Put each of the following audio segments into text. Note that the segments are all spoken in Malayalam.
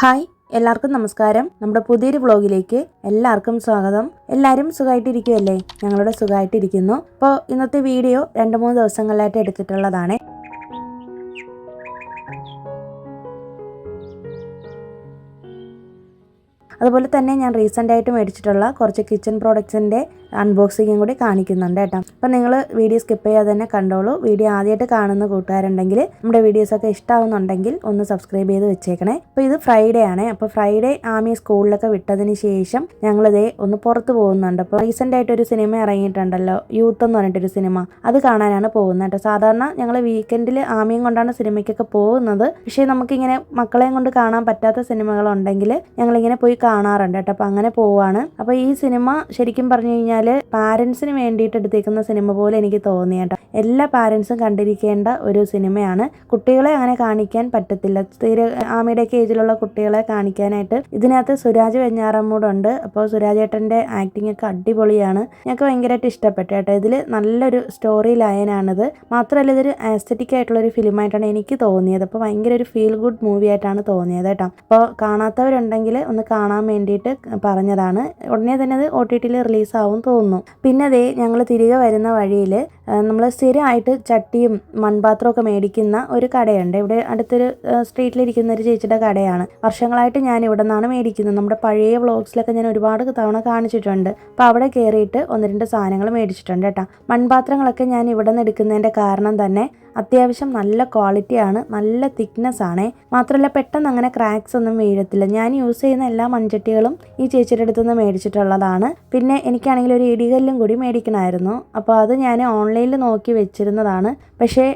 ഹായ്, എല്ലാവർക്കും നമസ്കാരം. നമ്മുടെ പുതിയൊരു വ്ളോഗിലേക്ക് എല്ലാവർക്കും സ്വാഗതം. എല്ലാവരും സുഖമായിട്ടിരിക്കുമല്ലേ? ഞങ്ങളുടെ സുഖമായിട്ടിരിക്കുന്നു. അപ്പോൾ ഇന്നത്തെ വീഡിയോ 2-3 ദിവസങ്ങളിലായിട്ട് എടുത്തിട്ടുള്ളതാണ്. അതുപോലെ തന്നെ ഞാൻ റീസെൻ്റായിട്ട് മേടിച്ചിട്ടുള്ള കുറച്ച് കിച്ചൺ പ്രോഡക്ട്സിൻ്റെ അൺബോക്സിങ്ങും കൂടി കാണിക്കുന്നുണ്ട് കേട്ടോ. അപ്പം നിങ്ങൾ വീഡിയോ സ്കിപ്പ് ചെയ്യാതെ തന്നെ കണ്ടോളൂ. വീഡിയോ ആദ്യമായിട്ട് കാണുന്ന കൂട്ടുകാരുണ്ടെങ്കിൽ നമ്മുടെ വീഡിയോസൊക്കെ ഇഷ്ടമാവുന്നുണ്ടെങ്കിൽ ഒന്ന് സബ്സ്ക്രൈബ് ചെയ്ത് വെച്ചേക്കണേ. അപ്പോൾ ഇത് ഫ്രൈഡേ ആണ്. അപ്പോൾ ഫ്രൈഡേ ആമി സ്കൂളിലൊക്കെ വിട്ടതിന് ശേഷം ഞങ്ങളിതേ ഒന്ന് പുറത്ത് പോകുന്നുണ്ട്. അപ്പോൾ റീസെൻ്റായിട്ട് ഒരു സിനിമ ഇറങ്ങിയിട്ടുണ്ടല്ലോ, യൂത്ത് എന്ന് പറഞ്ഞിട്ടൊരു സിനിമ, അത് കാണാനാണ് പോകുന്നത് കേട്ടോ. സാധാരണ ഞങ്ങൾ വീക്കെൻഡിൽ ആമിയും കൊണ്ടാണ് സിനിമയ്ക്കൊക്കെ പോകുന്നത്. പക്ഷേ നമുക്കിങ്ങനെ മക്കളെയും കൊണ്ട് കാണാൻ പറ്റാത്ത സിനിമകളുണ്ടെങ്കിൽ ഞങ്ങളിങ്ങനെ പോയി കാണാറുണ്ട് കേട്ടോ. അപ്പോൾ അങ്ങനെ പോവാണ്. അപ്പോൾ ഈ സിനിമ ശരിക്കും പറഞ്ഞു കഴിഞ്ഞാൽ പാരൻസിന് വേണ്ടിയിട്ട് എടുത്തേക്കുന്ന സിനിമ പോലെ എനിക്ക് തോന്നി കേട്ടോ. എല്ലാ പാരൻസും കണ്ടിരിക്കേണ്ട ഒരു സിനിമയാണ്. കുട്ടികളെ അങ്ങനെ കാണിക്കാൻ പറ്റത്തില്ല. തീരെ ആമിയുടെയൊക്കെ ഏജിലുള്ള കുട്ടികളെ കാണിക്കാനായിട്ട് ഇതിനകത്ത് സുരാജ് വെഞ്ഞാറമ്മൂടുണ്ട്. അപ്പോൾ സുരാജ് ഏട്ടൻ്റെ ആക്ടിംഗ് ഒക്കെ അടിപൊളിയാണ്. ഞങ്ങൾക്ക് ഭയങ്കരമായിട്ട് ഇഷ്ടപ്പെട്ടു കേട്ടോ. ഇതിൽ നല്ലൊരു സ്റ്റോറി ലൈനാണിത്. മാത്രമല്ല ഇതൊരു ആസ്തറ്റിക് ആയിട്ടുള്ളൊരു ഫിലിമായിട്ടാണ് എനിക്ക് തോന്നിയത്. അപ്പോൾ ഭയങ്കര ഒരു ഫീൽ ഗുഡ് മൂവി ആയിട്ടാണ് തോന്നിയത് കേട്ടോ. അപ്പോൾ കാണാത്തവരുണ്ടെങ്കിൽ ഒന്ന് കാണാൻ വേണ്ടിയിട്ട് പറഞ്ഞതാണ്. ഉടനെ തന്നെ അത് OTTയിൽ റിലീസാവും തോന്നുന്നു. പിന്നെ അതേ ഞങ്ങൾ തിരികെ വരുന്ന വഴിയിൽ നമ്മൾ സ്ഥിരമായിട്ട് ചട്ടിയും മൺപാത്രമൊക്കെ മേടിക്കുന്ന ഒരു കടയുണ്ട്. ഇവിടെ അടുത്തൊരു സ്ട്രീറ്റിലിരിക്കുന്ന ഒരു ചേച്ചിയുടെ കടയാണ്. വർഷങ്ങളായിട്ട് ഞാൻ ഇവിടെ നിന്നാണ് മേടിക്കുന്നത്. നമ്മുടെ പഴയ വ്ളോഗ്സിലൊക്കെ ഞാൻ ഒരുപാട് തവണ കാണിച്ചിട്ടുണ്ട്. അപ്പോൾ അവിടെ കയറിയിട്ട് 1-2 സാധനങ്ങൾ മേടിച്ചിട്ടുണ്ട് കേട്ടോ. മൺപാത്രങ്ങളൊക്കെ ഞാൻ ഇവിടെ നിന്ന് എടുക്കുന്നതിൻ്റെ കാരണം തന്നെ അത്യാവശ്യം നല്ല ക്വാളിറ്റിയാണ്, നല്ല തിക്നെസ് ആണ്. മാത്രമല്ല പെട്ടെന്ന് അങ്ങനെ ക്രാക്സ് ഒന്നും വീഴത്തില്ല. ഞാൻ യൂസ് ചെയ്യുന്ന എല്ലാ മൺചട്ടികളും ഈ ചേച്ചിയുടെ അടുത്ത് നിന്ന് മേടിച്ചിട്ടുള്ളതാണ്. പിന്നെ എനിക്കാണെങ്കിൽ ഒരു ഇടികല്ലും കൂടി മേടിക്കണമായിരുന്നു. അപ്പോൾ അത് ഞാൻ ഓൺലൈനിൽ നോക്കി വെച്ചിരുന്നതാണ്. പക്ഷേ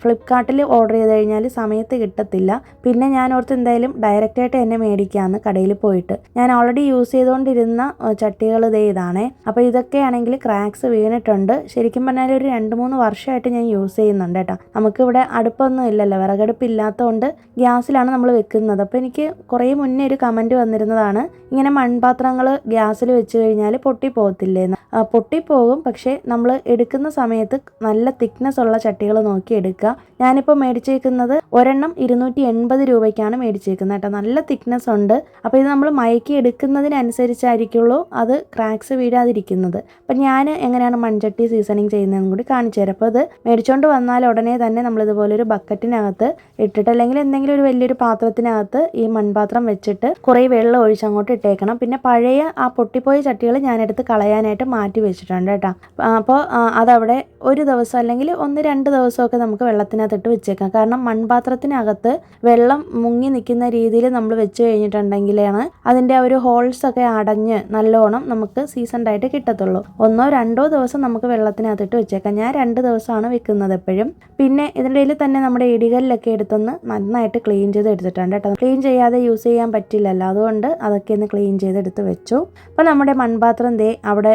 ഫ്ലിപ്കാർട്ടിൽ ഓർഡർ ചെയ്ത് കഴിഞ്ഞാൽ സമയത്ത് കിട്ടത്തില്ല. പിന്നെ ഞാൻ ഓർത്ത് എന്തായാലും ഡയറക്റ്റായിട്ട് തന്നെ മേടിക്കാമെന്ന് കടയിൽ പോയിട്ട്. ഞാൻ ഓൾറെഡി യൂസ് ചെയ്തുകൊണ്ടിരുന്ന ചട്ടികൾ ഇതാണേ. അപ്പോൾ ഇതൊക്കെയാണെങ്കിൽ ക്രാക്സ് വീണിട്ടുണ്ട്. ശരിക്കും പറഞ്ഞാൽ ഒരു 2-3 വർഷമായിട്ട് ഞാൻ യൂസ് ചെയ്യുന്നുണ്ട് കേട്ടോ. നമുക്കിവിടെ അടുപ്പൊന്നും ഇല്ലല്ലോ, വിറകടുപ്പില്ലാത്തതുകൊണ്ട് ഗ്യാസിലാണ് നമ്മൾ വെക്കുന്നത്. അപ്പോൾ എനിക്ക് കുറേ മുന്നേ ഒരു കമൻറ്റ് വന്നിരുന്നതാണ്, ഇങ്ങനെ മൺപാത്രങ്ങൾ ഗ്യാസിൽ വെച്ച് കഴിഞ്ഞാൽ പൊട്ടിപ്പോകത്തില്ലേന്ന്. പൊട്ടിപ്പോകും, പക്ഷേ നമ്മൾ എടുക്കുന്ന സമയത്ത് നല്ല തിക്നെസ് ഉള്ള ചട്ടികൾ നോക്കി എടുക്കുക. ഞാനിപ്പോൾ മേടിച്ചേക്കുന്നത് ഒരെണ്ണം 280 രൂപയ്ക്കാണ് മേടിച്ചേക്കുന്നത് കേട്ടോ. നല്ല തിക്നെസ് ഉണ്ട്. അപ്പോൾ ഇത് നമ്മൾ മയക്കി എടുക്കുന്നതിനനുസരിച്ചായിരിക്കുള്ളൂ അത് ക്രാക്സ് വീഴാതിരിക്കുന്നത്. അപ്പം ഞാൻ എങ്ങനെയാണ് മൺചട്ടി സീസണിങ് ചെയ്യുന്നതെന്നും കൂടി കാണിച്ചു തരാം. അപ്പോൾ അത് മേടിച്ചുകൊണ്ട് വന്നാൽ ഉടനെ തന്നെ നമ്മളിതുപോലെ ഒരു ബക്കറ്റിനകത്ത് ഇട്ടിട്ട്, അല്ലെങ്കിൽ എന്തെങ്കിലും ഒരു വലിയൊരു പാത്രത്തിനകത്ത് ഈ മൺപാത്രം വെച്ചിട്ട് കുറേ വെള്ളം ഒഴിച്ച് അങ്ങോട്ട് ഇട്ടേക്കണം. പിന്നെ പഴയ ആ പൊട്ടിപ്പോയ ചട്ടികൾ ഞാനെടുത്ത് കളയാനായിട്ട് മാറ്റി വെച്ചിട്ടുണ്ട് കേട്ടോ. അപ്പോൾ അതവിടെ ഒരു ദിവസം അല്ലെങ്കിൽ 1-2 ദിവസമൊക്കെ നമുക്ക് വെള്ളത്തിനകത്തിട്ട് വെച്ചേക്കാം. കാരണം മൺപാത്രത്തിനകത്ത് വെള്ളം മുങ്ങി നിൽക്കുന്ന രീതിയിൽ നമ്മൾ വെച്ച് കഴിഞ്ഞിട്ടുണ്ടെങ്കിലാണ് അതിൻ്റെ ആ ഒരു ഹോൾസൊക്കെ അടഞ്ഞ് നല്ലോണം നമുക്ക് സീസൺഡായിട്ട് കിട്ടത്തുള്ളൂ. 1-2 ദിവസം നമുക്ക് വെള്ളത്തിനകത്തിട്ട് വെച്ചേക്കാം. ഞാൻ 2 ദിവസമാണ് വെക്കുന്നത് എപ്പോഴും. പിന്നെ ഇതിനിടയിൽ തന്നെ നമ്മുടെ ഇടികല്ലൊക്കെ എടുത്തൊന്ന് നന്നായിട്ട് ക്ലീൻ ചെയ്ത് എടുത്തിട്ടുണ്ട് കേട്ടോ. ക്ലീൻ ചെയ്യാതെ യൂസ് ചെയ്യാൻ പറ്റില്ലല്ലോ, അതുകൊണ്ട് അതൊക്കെ ഒന്ന് ക്ലീൻ ചെയ്തെടുത്ത് വെച്ചു. അപ്പോൾ നമ്മുടെ മൺപാത്രം അവിടെ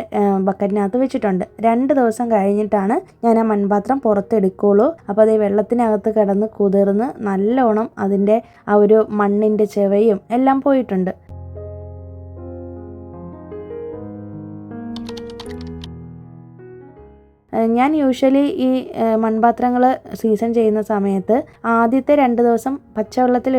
ബക്കറ്റിനകത്ത് വെച്ചിട്ടുണ്ട്. 2 ദിവസം കഴിഞ്ഞിട്ടാണ് ഞാൻ ആ മൺപാത്രം പുറത്തെടുക്കുകയുള്ളൂ. അപ്പോൾ അത് വെള്ളത്തിനകത്ത് കിടന്ന് കുതിർന്ന് നല്ലോണം അതിൻ്റെ ആ ഒരു മണ്ണിൻ്റെ ചെവയും എല്ലാം പോയിട്ടുണ്ട്. ഞാൻ യൂഷ്വലി ഈ മൺപാത്രങ്ങൾ സീസൺ ചെയ്യുന്ന സമയത്ത് ആദ്യത്തെ 2 ദിവസം പച്ചവെള്ളത്തിൽ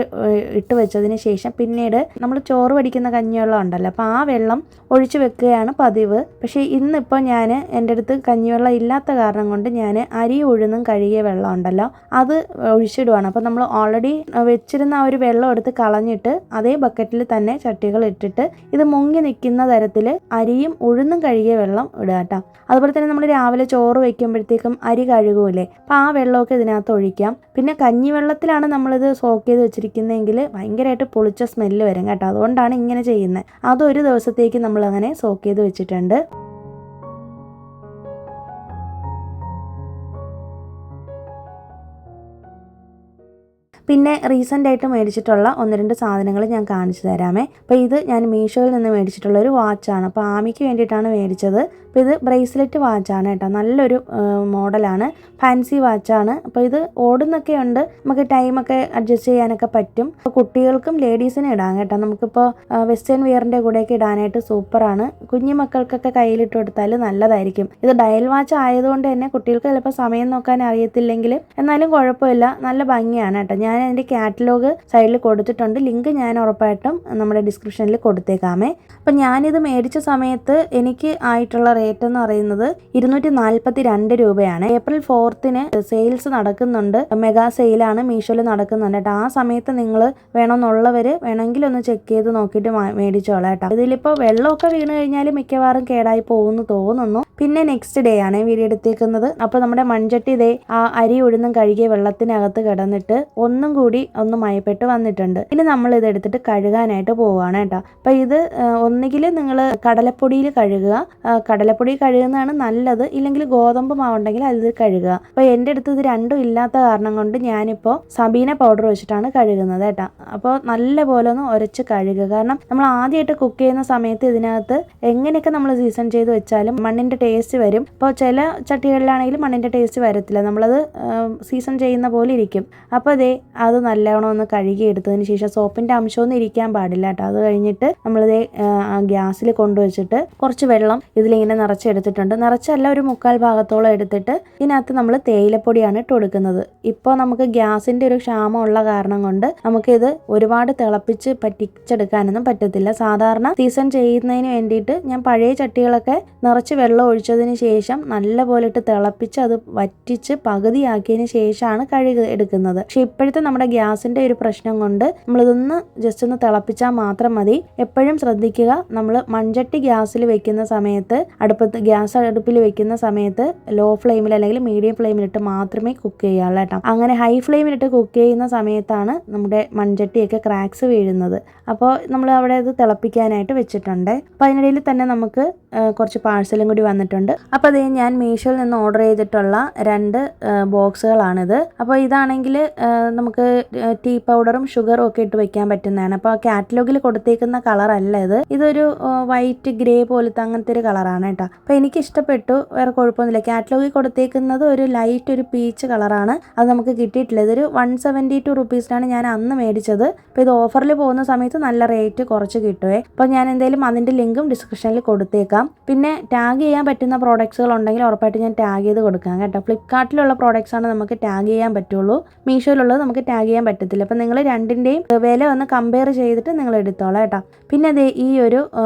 ഇട്ട് വെച്ചതിന് ശേഷം പിന്നീട് നമ്മൾ ചോറ് വടിക്കുന്ന കഞ്ഞിവെള്ളം ഉണ്ടല്ലോ, അപ്പോൾ ആ വെള്ളം ഒഴിച്ച് വെക്കുകയാണ് പതിവ്. പക്ഷേ ഇന്നിപ്പോൾ ഞാൻ എൻ്റെ അടുത്ത് കഞ്ഞിവെള്ളം ഇല്ലാത്ത കാരണം കൊണ്ട് ഞാൻ അരി ഉഴുന്നും കഴുകിയ വെള്ളം ഉണ്ടല്ലോ അത് ഒഴിച്ചിടുവാണ്. അപ്പോൾ നമ്മൾ ഓൾറെഡി വെച്ചിരുന്ന ആ ഒരു വെള്ളം എടുത്ത് കളഞ്ഞിട്ട് അതേ ബക്കറ്റിൽ തന്നെ ചട്ടികൾ ഇട്ടിട്ട് ഇത് മുങ്ങി നിൽക്കുന്ന തരത്തിൽ അരിയും ഉഴുന്നും കഴുകിയ വെള്ളം ഇടുക കേട്ടോ. അതുപോലെ തന്നെ നമ്മൾ രാവിലെ ചോറ് വയ്ക്കുമ്പോഴത്തേക്കും അരി കഴുകൂലേ, അപ്പോൾ ആ വെള്ളമൊക്കെ ഇതിനകത്ത് ഒഴിക്കാം. പിന്നെ കഞ്ഞിവെള്ളത്തിലാണ് നമ്മളിത് സോക്ക് ചെയ്ത് വെച്ചിരിക്കുന്നതെങ്കിൽ ഭയങ്കരമായിട്ട് പുളിച്ച സ്മെല്ല് വരും കേട്ടോ. അതുകൊണ്ടാണ് ഇങ്ങനെ ചെയ്യുന്നത്. അതൊരു ദിവസത്തേക്ക് നമ്മളങ്ങനെ സോക്ക് ചെയ്ത് വെച്ചിട്ടുണ്ട്. പിന്നെ റീസെൻ്റായിട്ട് മേടിച്ചിട്ടുള്ള 1-2 സാധനങ്ങൾ ഞാൻ കാണിച്ചു തരാമേ. അപ്പോൾ ഇത് ഞാൻ മീഷോയിൽ നിന്ന് മേടിച്ചിട്ടുള്ള ഒരു വാച്ചാണ്. അപ്പോൾ ആമിക്ക് വേണ്ടിയിട്ടാണ് മേടിച്ചത്. അപ്പോൾ ഇത് ബ്രേസ്ലെറ്റ് വാച്ചാണ് കേട്ടോ, നല്ലൊരു മോഡലാണ്, ഫാൻസി വാച്ചാണ്. അപ്പോൾ ഇത് ഓടുന്നൊക്കെ ഉണ്ട്, നമുക്ക് ടൈമൊക്കെ അഡ്ജസ്റ്റ് ചെയ്യാനൊക്കെ പറ്റും. അപ്പോൾ കുട്ടികൾക്കും ലേഡീസിനും ഇടാം കേട്ടോ. നമുക്കിപ്പോൾ വെസ്റ്റേൺ വിയറിൻ്റെ കൂടെയൊക്കെ ഇടാനായിട്ട് സൂപ്പറാണ്. കുഞ്ഞു മക്കൾക്കൊക്കെ കയ്യിലിട്ട് കൊടുത്താൽ നല്ലതായിരിക്കും. ഇത് ഡയൽ വാച്ച് ആയതുകൊണ്ട് തന്നെ കുട്ടികൾക്ക് ചിലപ്പോൾ സമയം നോക്കാൻ അറിയത്തില്ലെങ്കിൽ എന്നാലും കുഴപ്പമില്ല, നല്ല ഭംഗിയാണ് കേട്ടോ. ഞാൻ അതിൻ്റെ കാറ്റലോഗ് സൈഡിൽ കൊടുത്തിട്ടുണ്ട്, ലിങ്ക് ഞാൻ ഉറപ്പായിട്ടും നമ്മുടെ ഡിസ്ക്രിപ്ഷനിൽ കൊടുത്തേക്കാമേ. അപ്പം ഞാനിത് മേടിച്ച സമയത്ത് എനിക്ക് ആയിട്ടുള്ള റേറ്റ് എന്ന് പറയുന്നത് 242 രൂപയാണ്. ഏപ്രിൽ 4ന് സെയിൽസ് നടക്കുന്നുണ്ട്, മെഗാ സെയിലാണ് മീഷോയിൽ നടക്കുന്നുണ്ട് കേട്ടോ. ആ സമയത്ത് നിങ്ങൾ വേണമെന്നുള്ളവർ വേണമെങ്കിൽ ഒന്ന് ചെക്ക് ചെയ്ത് നോക്കിയിട്ട് മേടിച്ചോളാം കേട്ടോ. ഇതിലിപ്പോൾ വെള്ളമൊക്കെ വീണ് കഴിഞ്ഞാൽ മിക്കവാറും കേടായി പോകുമെന്ന് തോന്നുന്നു. പിന്നെ നെക്സ്റ്റ് ഡേ ആണ് വീഡിയോ എടുത്തേക്കുന്നത്. അപ്പോൾ നമ്മുടെ മൺചട്ടി ഇതേ ആ അരി ഉഴുന്നും കഴുകിയ വെള്ളത്തിനകത്ത് കിടന്നിട്ട് ഒന്നും കൂടി ഒന്ന് മയപ്പെട്ട് വന്നിട്ടുണ്ട്. ഇനി നമ്മൾ ഇത് എടുത്തിട്ട് കഴുകാനായിട്ട് പോവുകയാണ് കേട്ടോ. അപ്പോൾ ഇത് ഒന്നുകിൽ നിങ്ങൾ കടലപ്പൊടിയിൽ കഴുകുക, കടലപ്പൊടി കഴുകുന്നതാണ് നല്ലത്, ഇല്ലെങ്കിൽ ഗോതമ്പ് മാവുണ്ടെങ്കിൽ അത് കഴുകുക. അപ്പോൾ എൻ്റെ അടുത്ത് ഇത് രണ്ടും ഇല്ലാത്ത കാരണം കൊണ്ട് ഞാനിപ്പോൾ സബീന പൗഡർ വെച്ചിട്ടാണ് കഴുകുന്നത് കേട്ടോ. അപ്പോൾ നല്ല പോലെ ഒന്ന് ഉരച്ച് കഴുകുക. കാരണം നമ്മൾ ആദ്യമായിട്ട് കുക്ക് ചെയ്യുന്ന സമയത്ത് ഇതിനകത്ത് എങ്ങനെയൊക്കെ നമ്മൾ സീസൺ ചെയ്ത് വെച്ചാലും മണ്ണിൻ്റെ ടേസ്റ്റ് വരും. ഇപ്പോൾ ചില ചട്ടികളിലാണെങ്കിലും മണ്ണിൻ്റെ ടേസ്റ്റ് വരത്തില്ല, നമ്മളത് സീസൺ ചെയ്യുന്ന പോലെ ഇരിക്കും. അപ്പോൾ അത് നല്ലവണ്ണം ഒന്ന് കഴുകി എടുത്തതിന് ശേഷം സോപ്പിൻ്റെ അംശമൊന്നും ഇരിക്കാൻ പാടില്ല കേട്ടോ. അത് കഴിഞ്ഞിട്ട് നമ്മളിത് ഗ്യാസിൽ കൊണ്ടുവച്ചിട്ട് കുറച്ച് വെള്ളം ഇതിലിങ്ങനെ നിറച്ചെടുത്തിട്ടുണ്ട്. നിറച്ചല്ല, ഒരു 3/4 ഭാഗത്തോളം എടുത്തിട്ട് ഇതിനകത്ത് നമ്മൾ തേയിലപ്പൊടിയാണ് ഇട്ട് കൊടുക്കുന്നത്. ഇപ്പോൾ നമുക്ക് ഗ്യാസിൻ്റെ ഒരു ക്ഷാമമുള്ള കാരണം കൊണ്ട് നമുക്കിത് ഒരുപാട് തിളപ്പിച്ച് പറ്റിച്ചെടുക്കാനൊന്നും പറ്റത്തില്ല. സാധാരണ സീസൺ ചെയ്യുന്നതിന് വേണ്ടിയിട്ട് ഞാൻ പഴയ ചട്ടികളൊക്കെ നിറച്ച് വെള്ളം ഒഴിച്ചതിന് ശേഷം നല്ലപോലെ ഇട്ട് തിളപ്പിച്ച് അത് വറ്റിച്ച് പകുതിയാക്കിയതിന് ശേഷമാണ് കഴുകി എടുക്കുന്നത്. പക്ഷെ ഇപ്പോഴത്തെ നമ്മുടെ ഗ്യാസിൻ്റെ ഒരു പ്രശ്നം കൊണ്ട് നമ്മളിതൊന്ന് ജസ്റ്റ് ഒന്ന് തിളപ്പിച്ചാൽ മാത്രം മതി. എപ്പോഴും ശ്രദ്ധിക്കുക, നമ്മൾ മൺചട്ടി ഗ്യാസിൽ വെക്കുന്ന സമയത്ത് ഗ്യാസ് അടുപ്പിൽ വെക്കുന്ന സമയത്ത് ലോ ഫ്ലെയിമിൽ അല്ലെങ്കിൽ മീഡിയം ഫ്ലെയിമിലിട്ട് മാത്രമേ കുക്ക് ചെയ്യാവുള്ളൂ കേട്ടോ. അങ്ങനെ ഹൈ ഫ്ലെയിമിലിട്ട് കുക്ക് ചെയ്യുന്ന സമയത്താണ് നമ്മുടെ മൺചട്ടിയൊക്കെ ക്രാക്സ് വീഴുന്നത്. അപ്പോൾ നമ്മൾ അവിടെ അത് തിളപ്പിക്കാനായിട്ട് വെച്ചിട്ടുണ്ട്. അപ്പോൾ അതിനിടയിൽ തന്നെ നമുക്ക് കുറച്ച് പാഴ്സലും കൂടി വന്നിട്ടുണ്ട്. അപ്പോൾ അത് ഞാൻ മീഷോയിൽ നിന്ന് ഓർഡർ ചെയ്തിട്ടുള്ള 2 ബോക്സുകളാണിത്. അപ്പോൾ ഇതാണെങ്കിൽ നമുക്ക് ടീ പൗഡറും ഷുഗറും ഒക്കെ ഇട്ട് വെക്കാൻ പറ്റുന്നതാണ്. അപ്പോൾ കാറ്റലോഗിൽ കൊടുത്തേക്കുന്ന കളറല്ല ഇത്, ഇതൊരു വൈറ്റ് ഗ്രേ പോലത്തെ അങ്ങനത്തെ ഒരു കളറാണ് കേട്ടോ. അപ്പോൾ എനിക്ക് ഇഷ്ടപ്പെട്ടു, വേറെ കുഴപ്പമൊന്നുമില്ല. കാറ്റലോഗിൽ കൊടുത്തേക്കുന്നത് ഒരു ലൈറ്റ് ഒരു പീച്ച് കളറാണ്, അത് നമുക്ക് കിട്ടിയിട്ടില്ല. ഇതൊരു 172 റുപ്പീസിനാണ് ഞാൻ അന്ന് മേടിച്ചത്. അപ്പോൾ ഇത് ഓഫറിൽ പോകുന്ന സമയത്ത് നല്ല റേറ്റ് കുറച്ച് കിട്ടുമേ. അപ്പോൾ ഞാൻ എന്തായാലും അതിൻ്റെ ലിങ്കും ഡിസ്ക്രിപ്ഷനിൽ കൊടുത്തേക്കാം. പിന്നെ ടാഗ് ചെയ്യാൻ പറ്റുന്ന പ്രോഡക്ട്സുകൾ ഉണ്ടെങ്കിൽ ഉറപ്പായിട്ട് ഞാൻ ടാഗ് ചെയ്ത് കൊടുക്കാം കേട്ടോ. ഫ്ലിപ്കാർട്ടിലുള്ള പ്രോഡക്ട്സ് ആണ് നമുക്ക് ടാഗ് ചെയ്യാൻ പറ്റുള്ളൂ, മീഷോയിലുള്ളത് നമുക്ക് ടാഗ് ചെയ്യാൻ പറ്റത്തില്ല. അപ്പോൾ നിങ്ങൾ രണ്ടിൻ്റെയും വില ഒന്ന് കമ്പയർ ചെയ്തിട്ട് നിങ്ങൾ എടുത്തോളാം കേട്ടോ. പിന്നെ അതേ ഈ ഒരു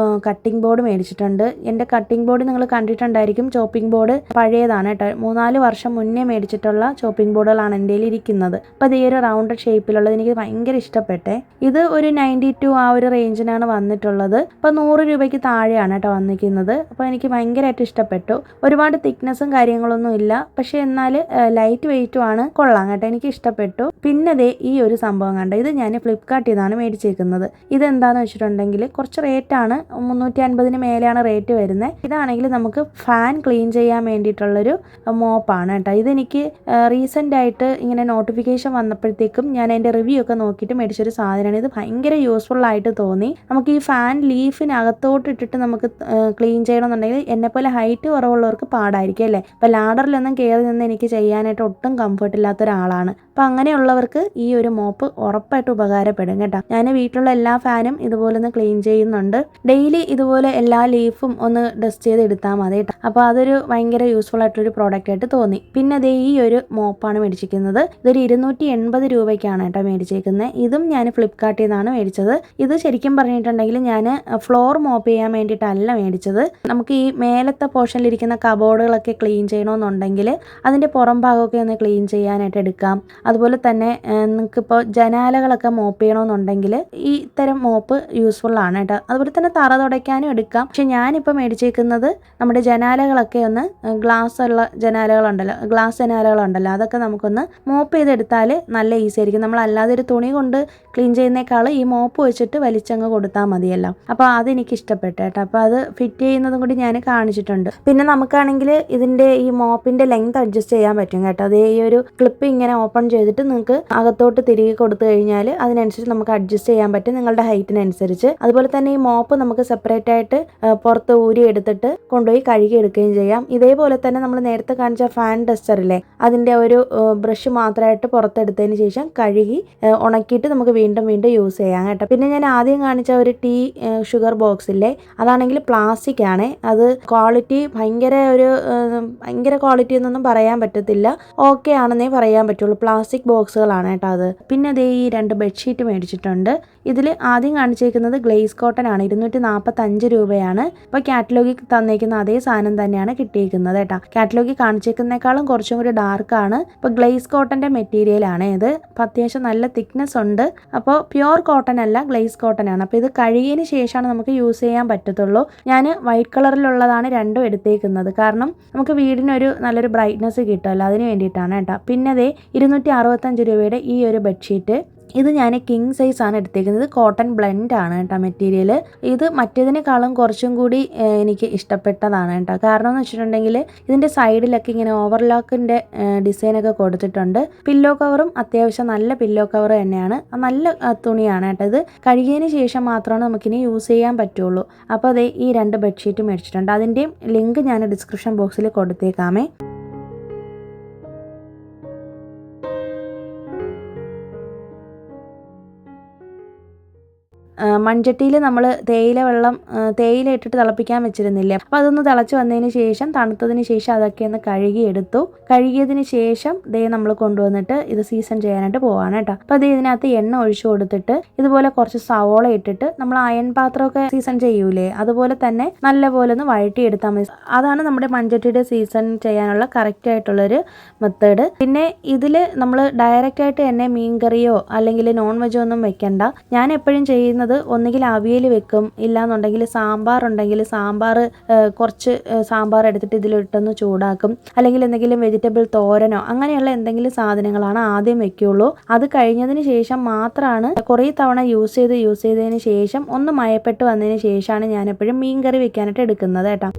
കട്ടിംഗ് ബോർഡ് മേടിച്ചിട്ടുണ്ട്. എൻ്റെ കട്ടിംഗ് ബോർഡ് നിങ്ങൾ കണ്ടിട്ടുണ്ടായിരിക്കും, ചോപ്പിംഗ് ബോർഡ് പഴയതാണ് കേട്ടോ. 3-4 വർഷം മുന്നേ മേടിച്ചിട്ടുള്ള ചോപ്പിംഗ് ബോർഡുകളാണ് എൻ്റെ കയ്യിൽ ഇരിക്കുന്നത്. അപ്പോൾ അത് ഈ ഒരു റൗണ്ടഡ് ഷേപ്പിലുള്ളത് എനിക്ക് ഭയങ്കര ഇഷ്ടപ്പെട്ടെ. ഇത് ഒരു 92 ആ ഒരു റേഞ്ചിനാണ് വന്നിട്ടുള്ളത്. അപ്പോൾ 100 രൂപയ്ക്ക് താഴെയാണ് കേട്ടോ വന്നിരിക്കുന്നത്. അപ്പോൾ എനിക്ക് ഭയങ്കരമായിട്ട് ഇഷ്ടപ്പെട്ടു. ഒരുപാട് തിക്നെസ്സും കാര്യങ്ങളൊന്നും ഇല്ല, പക്ഷേ എന്നാൽ ലൈറ്റ് വെയിറ്റും ആണ്, കൊള്ളാം കേട്ടോ, എനിക്ക് ഇഷ്ടപ്പെട്ടു. പിന്നെ ദേ ഈ ഒരു സംഭവം കണ്ടോ, ഇത് ഞാൻ ഫ്ലിപ്കാർട്ടിൽ നിന്നാണ് മേടിച്ചേക്കുന്നത്. ഇതെന്താണെന്ന് വെച്ചിട്ടുണ്ടെങ്കിൽ കുറച്ച് റേറ്റാണ്, 350 മേലെയാണ് റേറ്റ് വരുന്നത്. ഇതാണെങ്കിൽ നമുക്ക് ഫാൻ ക്ലീൻ ചെയ്യാൻ വേണ്ടിയിട്ടുള്ളൊരു മോപ്പാണ് കേട്ടോ. ഇതെനിക്ക് റീസെൻ്റ് ആയിട്ട് ഇങ്ങനെ നോട്ടിഫിക്കേഷൻ വന്നപ്പോഴത്തേക്കും ഞാൻ അതിൻ്റെ റിവ്യൂ ഒക്കെ നോക്കിയിട്ട് മേടിച്ചൊരു സാധനമാണ്. ഇത് ഭയങ്കര യൂസ്ഫുൾ ആയിട്ട് തോന്നി. നമുക്ക് ഈ ഫാൻ ലീഫിനകത്തോട്ട് ഇട്ടിട്ട് നമുക്ക് ക്ലീൻ ചെയ്യണമെന്നുണ്ടെങ്കിൽ എന്നെപ്പോലെ ഹൈറ്റ് കുറവുള്ളവർക്ക് പാടായിരിക്കും അല്ലേ. അപ്പോൾ ലാഡറിലൊന്നും കയറി നിന്ന് എനിക്ക് ചെയ്യാനായിട്ട് ഒട്ടും കംഫർട്ട് ഇല്ലാത്ത ഒരാളാണ്. അപ്പോൾ അങ്ങനെയുള്ളവർക്ക് ഈ ഒരു മോപ്പ് ഉറപ്പായിട്ട് ഉപകാരപ്പെടും കേട്ടോ. ഞാൻ വീട്ടിലുള്ള എല്ലാ ഫാനും ഇതുപോലെ ഒന്ന് ക്ലീൻ ചെയ്യുന്നുണ്ട്. ഡെയിലി ഇതുപോലെ എല്ലാ ലീഫും ഒന്ന് ഡസ്റ്റ് ചെയ്ത് എടുത്താൽ മതി കേട്ടോ. അപ്പോൾ അതൊരു ഭയങ്കര യൂസ്ഫുൾ ആയിട്ടൊരു പ്രോഡക്റ്റ് ആയിട്ട് തോന്നി. പിന്നെ അതേ ഈ ഒരു മോപ്പാണ് മേടിച്ചിരിക്കുന്നത്. ഇതൊരു 280 രൂപയ്ക്കാണ് കേട്ടോ മേടിച്ചേക്കുന്നത്. ഇതും ഞാൻ ഫ്ലിപ്കാർട്ടിൽ നിന്നാണ് മേടിച്ചത്. ഇത് ശരിക്കും പറഞ്ഞിട്ടുണ്ടെങ്കിൽ ഞാൻ ഫ്ലോർ മോപ്പ് ചെയ്യാൻ വേണ്ടിയിട്ടല്ല മേടിച്ചത്. നമുക്ക് ഈ മേലത്തെ പോർഷനിലിരിക്കുന്ന കബോർഡുകളൊക്കെ ക്ലീൻ ചെയ്യണമെന്നുണ്ടെങ്കിൽ അതിൻ്റെ പുറം ഭാഗമൊക്കെ ഒന്ന് ക്ലീൻ ചെയ്യാനായിട്ട് എടുക്കാം. അതുപോലെ തന്നെ നിങ്ങൾക്കിപ്പോൾ ജനാലകളൊക്കെ മോപ്പ് ചെയ്യണമെന്നുണ്ടെങ്കിൽ ഈ ഇത്തരം മോപ്പ് യൂസ്ഫുൾ ആണ് കേട്ടോ. അതുപോലെ തന്നെ തറ തുടയ്ക്കാനും എടുക്കാം. പക്ഷെ ഞാനിപ്പോൾ മേടിച്ചേക്കുന്നത് നമ്മുടെ ജനാലകളൊക്കെ ഒന്ന് ഗ്ലാസ് ജനാലകളുണ്ടല്ലോ അതൊക്കെ നമുക്കൊന്ന് മോപ്പ് ചെയ്തെടുത്താൽ നല്ല ഈസി ആയിരിക്കും. നമ്മൾ അല്ലാതെ ഒരു തുണി കൊണ്ട് ക്ലീൻ ചെയ്യുന്നേക്കാൾ ഈ മോപ്പ് വെച്ചിട്ട് വലിച്ചങ്ങ് കൊടുത്താൽ മതിയല്ലോ. അപ്പോൾ അതെനിക്ക് ഇഷ്ടപ്പെട്ടു കേട്ടോ. അപ്പോൾ അത് ഫിറ്റ് ചെയ്യുന്നതും കൂടി ഞാൻ കാണിച്ചിട്ടുണ്ട്. പിന്നെ നമുക്കാണെങ്കിൽ ഇതിൻ്റെ ഈ മോപ്പിൻ്റെ ലെങ്ത് അഡ്ജസ്റ്റ് ചെയ്യാൻ പറ്റും കേട്ടോ. അതേ ഈ ഒരു ക്ലിപ്പ് ഇങ്ങനെ ഓപ്പൺ ചെയ്തിട്ട് നിങ്ങൾക്ക് അകത്തോട്ട് തിരികെ കൊടുത്തു കഴിഞ്ഞാൽ അതിനനുസരിച്ച് നമുക്ക് അഡ്ജസ്റ്റ് ചെയ്യാൻ പറ്റും നിങ്ങളുടെ ഹൈറ്റിനനുസരിച്ച്. അതുപോലെ തന്നെ ഈ മോപ്പ് നമുക്ക് സെപ്പറേറ്റ് ആയിട്ട് പുറത്ത് ഊരി എടുത്തിട്ട് കൊണ്ടുപോയി കഴുകിയെടുക്കുകയും ചെയ്യാം. ഇതേപോലെ തന്നെ നമ്മൾ നേരത്തെ കാണിച്ച ഫാൻ ഡസ്റ്ററില്ലേ, അതിൻ്റെ ഒരു ബ്രഷ് മാത്രമായിട്ട് പുറത്തെടുത്തതിന് ശേഷം കഴുകി ഉണക്കിയിട്ട് നമുക്ക് വീണ്ടും വീണ്ടും യൂസ് ചെയ്യാം കേട്ടോ. പിന്നെ ഞാൻ ആദ്യം കാണിച്ച ഒരു ടീ ഷുഗർ ബോക്സ് ഇല്ലേ, അതാണെങ്കിൽ പ്ലാസ്റ്റിക് ആണ്. അത് ക്വാളിറ്റി ഭയങ്കര ക്വാളിറ്റി എന്നൊന്നും പറയാൻ പറ്റത്തില്ല, ഓക്കെ ആണെന്നേ പറയാൻ പറ്റുള്ളൂ. പ്ലാസ്റ്റിക് ബോക്സുകളാണ് കേട്ടോ അത്. പിന്നെ അതേ ഈ 2 ബെഡ്ഷീറ്റ് മേടിച്ചിട്ടുണ്ട്. ഇതിൽ ആദ്യം കാണിച്ചേക്കുന്നത് ഗ്ലേസ് കോട്ടൺ ആണ്, 245 രൂപയാണ്. ഇപ്പോൾ കാറ്റലോഗിൽ തന്നേക്കുന്ന അതേ സാധനം തന്നെയാണ് കിട്ടിയിരിക്കുന്നത് കേട്ടോ. കാറ്റലോഗിൽ കാണിച്ചേക്കുന്നേക്കാളും കുറച്ചും കൂടി ഡാർക്കാണ്. ഇപ്പോൾ ഗ്ലേസ് കോട്ടൻ്റെ മെറ്റീരിയലാണ് ഇത്. അപ്പോൾ അത്യാവശ്യം നല്ല തിക്നെസ് ഉണ്ട്. അപ്പോൾ പ്യുവർ കോട്ടൺ അല്ല, ഗ്ലേസ് കോട്ടൺ ആണ്. അപ്പോൾ ഇത് കഴുകിയതിന് ശേഷമാണ് നമുക്ക് യൂസ് ചെയ്യാൻ പറ്റത്തുള്ളൂ. ഞാൻ വൈറ്റ് കളറിലുള്ളതാണ് രണ്ടും എടുത്തേക്കുന്നത്, കാരണം നമുക്ക് വീടിനൊരു നല്ലൊരു ബ്രൈറ്റ്നസ് കിട്ടുമല്ലോ, അതിന് വേണ്ടിയിട്ടാണ് കേട്ടോ. പിന്നെ അതേ 265 രൂപയുടെ ഈ ഒരു ബെഡ്ഷീറ്റ്, ഇത് ഞാൻ കിങ് സൈസ് ആണ് എടുത്തേക്കുന്നത്. കോട്ടൺ ബ്ലെൻഡ് ആണ് കേട്ടോ മെറ്റീരിയൽ. ഇത് മറ്റേതിനേക്കാളും കുറച്ചും കൂടി എനിക്ക് ഇഷ്ടപ്പെട്ടതാണ് കേട്ടോ. കാരണം എന്ന് വെച്ചിട്ടുണ്ടെങ്കിൽ ഇതിൻ്റെ സൈഡിലൊക്കെ ഇങ്ങനെ ഓവർലോക്കിൻ്റെ ഡിസൈനൊക്കെ കൊടുത്തിട്ടുണ്ട്. പില്ലോ കവറും അത്യാവശ്യം നല്ല പില്ലോ കവർ തന്നെയാണ്, നല്ല തുണിയാണ് കേട്ടോ. ഇത് കഴുകിയതിന് ശേഷം മാത്രമാണ് നമുക്കിനി യൂസ് ചെയ്യാൻ പറ്റുള്ളൂ. അപ്പോൾ അതേ ഈ 2 ബെഡ്ഷീറ്റ് മേടിച്ചിട്ടുണ്ട്. അതിൻ്റെയും ലിങ്ക് ഞാൻ ഡിസ്ക്രിപ്ഷൻ ബോക്സിൽ കൊടുത്തേക്കാമേ. മൺചട്ടിയിൽ നമ്മൾ തേയില ഇട്ടിട്ട് തിളപ്പിക്കാൻ വെച്ചിരുന്നില്ലേ, അപ്പോൾ അതൊന്ന് തിളച്ച് വന്നതിന് ശേഷം തണുത്തതിന് ശേഷം അതൊക്കെ ഒന്ന് കഴുകിയെടുത്തു. കഴുകിയതിന് ശേഷം നമ്മൾ കൊണ്ടുവന്നിട്ട് ഇത് സീസൺ ചെയ്യാനായിട്ട് പോവാണ് കേട്ടോ. അപ്പോൾ ഇതിനകത്ത് എണ്ണ ഒഴിച്ചു കൊടുത്തിട്ട് ഇതുപോലെ കുറച്ച് സവോള ഇട്ടിട്ട് നമ്മൾ അയൺ പാത്രമൊക്കെ സീസൺ ചെയ്യൂലേ, അതുപോലെ തന്നെ നല്ലപോലെ ഒന്ന് വഴറ്റിയെടുത്താൽ മതി. അതാണ് നമ്മുടെ മൺചട്ടിയുടെ സീസൺ ചെയ്യാനുള്ള കറക്റ്റ് ആയിട്ടുള്ളൊരു മെത്തേഡ്. പിന്നെ ഇതിൽ നമ്മൾ ഡയറക്റ്റ് ആയിട്ട് തന്നെ മീൻ കറിയോ അല്ലെങ്കിൽ നോൺ വെജോ ഒന്നും വെക്കണ്ട. ഞാൻ എപ്പോഴും ചെയ്യുന്നത് ഒന്നുകിൽ അവിയൽ വെക്കും, ഇല്ലാന്നുണ്ടെങ്കിൽ സാമ്പാർ ഉണ്ടെങ്കിൽ കുറച്ച് സാമ്പാർ എടുത്തിട്ട് ഇതിലിട്ടൊന്ന് ചൂടാക്കും, അല്ലെങ്കിൽ എന്തെങ്കിലും വെജിറ്റബിൾ തോരനോ അങ്ങനെയുള്ള എന്തെങ്കിലും സാധനങ്ങളാണ് ആദ്യം വെക്കുള്ളൂ. അത് കഴിഞ്ഞതിന് ശേഷം മാത്രമാണ് കുറേ തവണ യൂസ് ചെയ്തതിന് ശേഷം ഒന്ന് മയപ്പെട്ട് വന്നതിന് ശേഷമാണ് ഞാൻ എപ്പോഴും മീൻ കറി വെക്കാനായിട്ട് എടുക്കുന്നത് കേട്ടോ.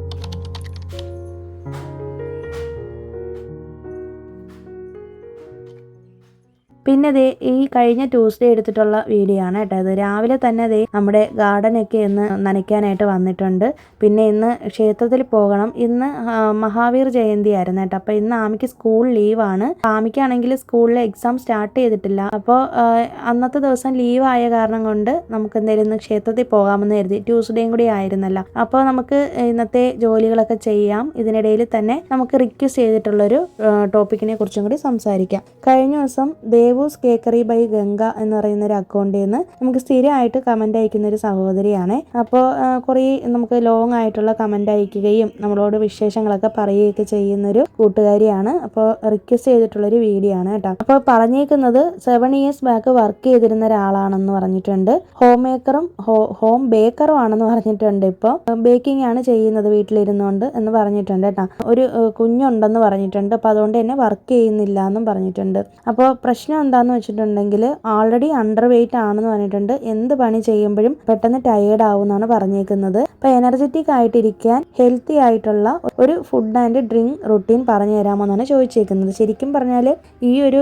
പിന്നെ ദേ ഈ കഴിഞ്ഞ ട്യൂസ്ഡേ എടുത്തിട്ടുള്ള വീഡിയോ ആണ് കേട്ടോ. അത് രാവിലെ തന്നെ ദേ നമ്മുടെ ഗാർഡനൊക്കെ ഇന്ന് നനയ്ക്കാനായിട്ട് വന്നിട്ടുണ്ട്. പിന്നെ ഇന്ന് ക്ഷേത്രത്തിൽ പോകണം. ഇന്ന് മഹാവീർ ജയന്തി ആയിരുന്നു കേട്ടോ. അപ്പോൾ ഇന്ന് ആമിക്ക് സ്കൂൾ ലീവാണ്. ആമിക്കാണെങ്കിൽ സ്കൂളിൽ എക്സാം സ്റ്റാർട്ട് ചെയ്തിട്ടില്ല. അപ്പോൾ അന്നത്തെ ദിവസം ലീവായ കാരണം കൊണ്ട് നമുക്ക് എന്തായാലും ഇന്ന് ക്ഷേത്രത്തിൽ പോകാമെന്ന് കരുതി. ട്യൂസ്ഡേയും കൂടി ആയിരുന്നല്ലോ. അപ്പോൾ നമുക്ക് ഇന്നത്തെ ജോലികളൊക്കെ ചെയ്യാം. ഇതിനിടയിൽ തന്നെ നമുക്ക് റിക്വസ്റ്റ് ചെയ്തിട്ടുള്ളൊരു ടോപ്പിക്കിനെ കുറിച്ചും കൂടി സംസാരിക്കാം. കഴിഞ്ഞ ദിവസം ദേവൂസ് കേക്കറി ബൈ ഗംഗ എന്ന് പറയുന്ന ഒരു അക്കൗണ്ടിൽ നിന്ന് നമുക്ക് സ്ഥിരമായിട്ട് കമന്റ് അയക്കുന്ന ഒരു സഹോദരിയാണ്. അപ്പോൾ കുറേ നമുക്ക് ലോങ് ആയിട്ടുള്ള കമന്റ് അയക്കുകയും നമ്മളോട് വിശേഷങ്ങളൊക്കെ പറയുകയൊക്കെ ചെയ്യുന്നൊരു കൂട്ടുകാരിയാണ്. അപ്പോൾ റിക്വസ്റ്റ് ചെയ്തിട്ടുള്ളൊരു വീഡിയോ ആണ് കേട്ടോ. അപ്പോൾ പറഞ്ഞേക്കുന്നത് 7 years ബാക്ക് വർക്ക് ചെയ്തിരുന്ന ഒരാളാണെന്ന് പറഞ്ഞിട്ടുണ്ട്. ഹോം ബേക്കറും ആണെന്ന് പറഞ്ഞിട്ടുണ്ട്. ഇപ്പോൾ ബേക്കിംഗ് ആണ് ചെയ്യുന്നത് വീട്ടിലിരുന്നുകൊണ്ട് എന്ന് പറഞ്ഞിട്ടുണ്ട് കേട്ടോ. ഒരു കുഞ്ഞുണ്ടെന്ന് പറഞ്ഞിട്ടുണ്ട്. അപ്പോൾ അതുകൊണ്ട് തന്നെ വർക്ക് ചെയ്യുന്നില്ല എന്നും പറഞ്ഞിട്ടുണ്ട്. അപ്പോൾ പ്രശ്നം എന്താന്ന് വെച്ചിട്ടുണ്ടെങ്കിൽ ആൾറെഡി അണ്ടർ വെയിറ്റ് ആണെന്ന് പറഞ്ഞിട്ടുണ്ട്. എന്ത് പണി ചെയ്യുമ്പോഴും പെട്ടെന്ന് ടയേർഡ് ആവുമെന്നാണ് പറഞ്ഞേക്കുന്നത്. അപ്പോൾ എനർജറ്റിക് ആയിട്ടിരിക്കാൻ ഹെൽത്തി ആയിട്ടുള്ള ഒരു ഫുഡ് ആൻഡ് ഡ്രിങ്ക് റുട്ടീൻ പറഞ്ഞു തരാമോ എന്നാണ് ചോദിച്ചേക്കുന്നത്. ശരിക്കും പറഞ്ഞാൽ ഈ ഒരു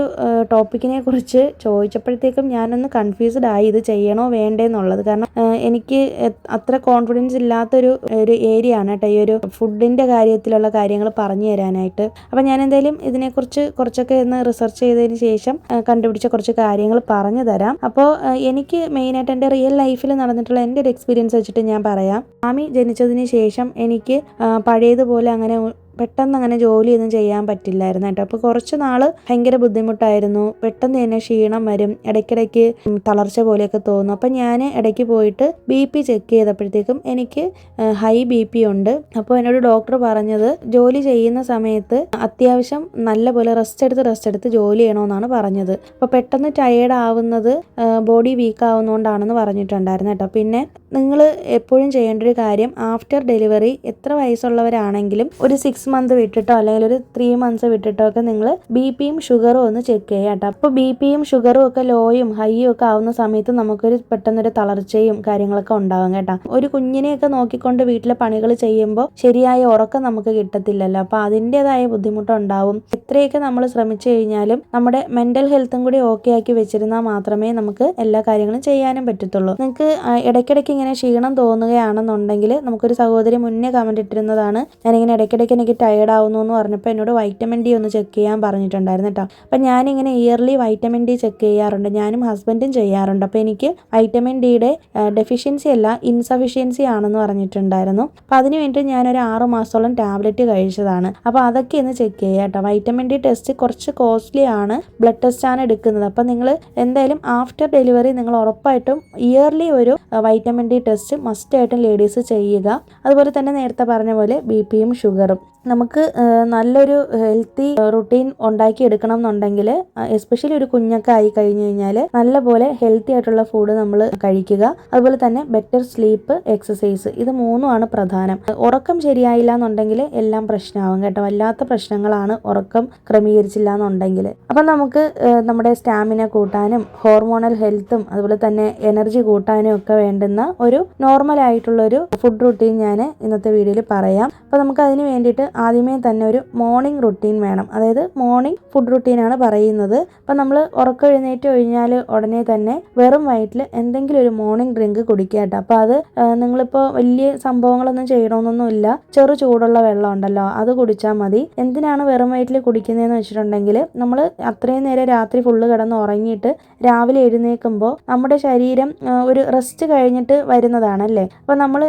ടോപ്പിക്കിനെ കുറിച്ച് ചോദിച്ചപ്പോഴത്തേക്കും ഞാനൊന്ന് കൺഫ്യൂസ്ഡ് ആയി, ഇത് ചെയ്യണോ വേണ്ടേ എന്നുള്ളത്. കാരണം എനിക്ക് അത്ര കോൺഫിഡൻസ് ഇല്ലാത്തൊരു ഏരിയ ആണ് കേട്ടോ ഈ ഒരു ഫുഡിൻ്റെ കാര്യത്തിലുള്ള കാര്യങ്ങൾ പറഞ്ഞു തരാനായിട്ട്. അപ്പം ഞാൻ എന്തായാലും ഇതിനെക്കുറിച്ച് കുറച്ചൊക്കെ ഒന്ന് റിസർച്ച് ചെയ്തതിന് ശേഷം കണ്ടുപിടിച്ച കുറച്ച് കാര്യങ്ങൾ പറഞ്ഞു തരാം. അപ്പോൾ എനിക്ക് മെയിനായിട്ട് എൻ്റെ റിയൽ ലൈഫിൽ നടന്നിട്ടുള്ള എൻ്റെ ഒരു എക്സ്പീരിയൻസ് വെച്ചിട്ട് ഞാൻ പറയാം. ആമി ജനിച്ചതിന് ശേഷം എനിക്ക് പഴയതുപോലെ അങ്ങനെ പെട്ടെന്ന് അങ്ങനെ ജോലിയൊന്നും ചെയ്യാൻ പറ്റില്ലായിരുന്നു കേട്ടോ. അപ്പോൾ കുറച്ച് നാൾ ഭയങ്കര ബുദ്ധിമുട്ടായിരുന്നു. പെട്ടെന്ന് തന്നെ ക്ഷീണം വരും, ഇടയ്ക്കിടയ്ക്ക് തളർച്ച പോലെയൊക്കെ തോന്നും. അപ്പം ഞാൻ ഇടയ്ക്ക് പോയിട്ട് BP ചെക്ക് ചെയ്തപ്പോഴത്തേക്കും എനിക്ക് ഹൈ BP ഉണ്ട്. അപ്പോൾ എന്നോട് ഡോക്ടർ പറഞ്ഞത് ജോലി ചെയ്യുന്ന സമയത്ത് അത്യാവശ്യം നല്ലപോലെ റെസ്റ്റ് എടുത്ത് ജോലി ചെയ്യണമെന്നാണ് പറഞ്ഞത്. അപ്പോൾ പെട്ടെന്ന് ടയേർഡ് ആവുന്നത് ബോഡി വീക്ക് ആവുന്നതുകൊണ്ടാണെന്ന് പറഞ്ഞിട്ടുണ്ടായിരുന്നു കേട്ടോ. പിന്നെ നിങ്ങൾ എപ്പോഴും ചെയ്യേണ്ട ഒരു കാര്യം, ആഫ്റ്റർ ഡെലിവറി എത്ര വയസ്സുള്ളവരാണെങ്കിലും ഒരു 6 months വിട്ടിട്ടോ അല്ലെങ്കിൽ ഒരു 3 months വിട്ടിട്ടോ ഒക്കെ നിങ്ങൾ BPയും ഷുഗറും ഒന്ന് ചെക്ക് ചെയ്യാം കേട്ടോ. അപ്പോൾ BPയും ഷുഗറും ഒക്കെ ലോയും ഹൈയും ഒക്കെ ആവുന്ന സമയത്ത് നമുക്കൊരു പെട്ടെന്നൊരു തളർച്ചയും കാര്യങ്ങളൊക്കെ ഉണ്ടാകും കേട്ടോ. ഒരു കുഞ്ഞിനെയൊക്കെ നോക്കിക്കൊണ്ട് വീട്ടിലെ പണികൾ ചെയ്യുമ്പോൾ ശരിയായ ഉറക്കം നമുക്ക് കിട്ടത്തില്ലല്ലോ. അപ്പോൾ അതിൻ്റെതായ ബുദ്ധിമുട്ടുണ്ടാവും. എത്രയൊക്കെ നമ്മൾ ശ്രമിച്ചു കഴിഞ്ഞാലും നമ്മുടെ മെൻ്റൽ ഹെൽത്തും കൂടി ഓക്കെ ആക്കി വെച്ചിരുന്നാൽ മാത്രമേ നമുക്ക് എല്ലാ കാര്യങ്ങളും ചെയ്യാനും പറ്റത്തുള്ളൂ. നിങ്ങൾക്ക് ഇടയ്ക്കിടയ്ക്ക് ഇങ്ങനെ ക്ഷീണം തോന്നുകയാണെന്നുണ്ടെങ്കിൽ നമുക്കൊരു സഹോദരി മുന്നേ കമൻറ്റ് ഇട്ടിരുന്നതാണ്, ഞാനിങ്ങനെ ഇടയ്ക്കിടയ്ക്ക് എനിക്ക് ടയേർഡ് ആവുന്നു എന്ന് പറഞ്ഞപ്പോൾ എന്നോട് വൈറ്റമിൻ ഡി ഒന്ന് ചെക്ക് ചെയ്യാൻ പറഞ്ഞിട്ടുണ്ടായിരുന്നു കേട്ടോ. അപ്പം ഞാനിങ്ങനെ ഇയർലി വൈറ്റമിൻ ഡി ചെക്ക് ചെയ്യാറുണ്ട്, ഞാനും ഹസ്ബൻഡും ചെയ്യാറുണ്ട്. അപ്പോൾ എനിക്ക് വൈറ്റമിൻ ഡിയുടെ ഡെഫിഷ്യൻസി അല്ല ഇൻസഫിഷ്യൻസി ആണെന്ന് പറഞ്ഞിട്ടുണ്ടായിരുന്നു. അപ്പോൾ അതിന് വേണ്ടി ഞാനൊരു 6 മാസത്തോളം ടാബ്ലറ്റ് കഴിച്ചതാണ്. അപ്പോൾ അതൊക്കെ ഒന്ന് ചെക്ക് ചെയ്യുക കേട്ടോ. വൈറ്റമിൻ ഡി ടെസ്റ്റ് കുറച്ച് കോസ്റ്റ്ലി ആണ്, ബ്ലഡ് ടെസ്റ്റ് ആണ് എടുക്കുന്നത്. അപ്പം നിങ്ങൾ എന്തായാലും ആഫ്റ്റർ ഡെലിവറി നിങ്ങൾ ഉറപ്പായിട്ടും ഇയർലി ഒരു വൈറ്റമിൻ ഡി ടെസ്റ്റ് മസ്റ്റായിട്ടും ലേഡീസ് ചെയ്യുക. അതുപോലെ തന്നെ നേരത്തെ പറഞ്ഞ പോലെ ബിപിയും ഷുഗറും നമുക്ക് നല്ലൊരു ഹെൽത്തി റുട്ടീൻ ഉണ്ടാക്കി എടുക്കണം എന്നുണ്ടെങ്കിൽ, എസ്പെഷ്യലി ഒരു കുഞ്ഞൊക്കെ ആയി കഴിഞ്ഞു കഴിഞ്ഞാൽ നല്ലപോലെ ഹെൽത്തി ആയിട്ടുള്ള ഫുഡ് നമ്മൾ കഴിക്കുക. അതുപോലെ തന്നെ ബെറ്റർ സ്ലീപ്പ്, എക്സസൈസ്, ഇത് മൂന്നുമാണ് പ്രധാനം. ഉറക്കം ശരിയായില്ല എന്നുണ്ടെങ്കിൽ എല്ലാം പ്രശ്നമാകും കേട്ടോ. വല്ലാത്ത പ്രശ്നങ്ങളാണ് ഉറക്കം ക്രമീകരിച്ചില്ല എന്നുണ്ടെങ്കിൽ. അപ്പം നമുക്ക് നമ്മുടെ സ്റ്റാമിന കൂട്ടാനും ഹോർമോണൽ ഹെൽത്തും അതുപോലെ തന്നെ എനർജി കൂട്ടാനും ഒക്കെ വേണ്ടുന്ന ഒരു നോർമൽ ആയിട്ടുള്ളൊരു ഫുഡ് റുട്ടീൻ ഞാൻ ഇന്നത്തെ വീഡിയോയിൽ പറയാം. അപ്പോൾ നമുക്ക് അതിന് വേണ്ടിയിട്ട് ആദ്യമേ തന്നെ ഒരു മോർണിംഗ് റുട്ടീൻ വേണം. അതായത് മോർണിംഗ് ഫുഡ് റുട്ടീനാണ് പറയുന്നത്. അപ്പം നമ്മൾ ഉറക്കം എഴുന്നേറ്റ് കഴിഞ്ഞാൽ ഉടനെ തന്നെ വെറും വയറ്റിൽ എന്തെങ്കിലും ഒരു മോർണിംഗ് ഡ്രിങ്ക് കുടിക്കുക കേട്ടോ. അപ്പോൾ അത് നിങ്ങളിപ്പോൾ വലിയ സംഭവങ്ങളൊന്നും ചെയ്യണമെന്നൊന്നുമില്ല, ചെറു ചൂടുള്ള വെള്ളം ഉണ്ടല്ലോ അത് കുടിച്ചാൽ മതി. എന്തിനാണ് വെറും വയറ്റിൽ കുടിക്കുന്നതെന്ന് വെച്ചിട്ടുണ്ടെങ്കിൽ, നമ്മൾ അത്രയും നേരം രാത്രി ഫുള്ള് കിടന്ന് ഉറങ്ങിയിട്ട് രാവിലെ എഴുന്നേൽക്കുമ്പോൾ നമ്മുടെ ശരീരം ഒരു റെസ്റ്റ് കഴിഞ്ഞിട്ട് വരുന്നതാണല്ലേ. അപ്പോൾ നമ്മൾ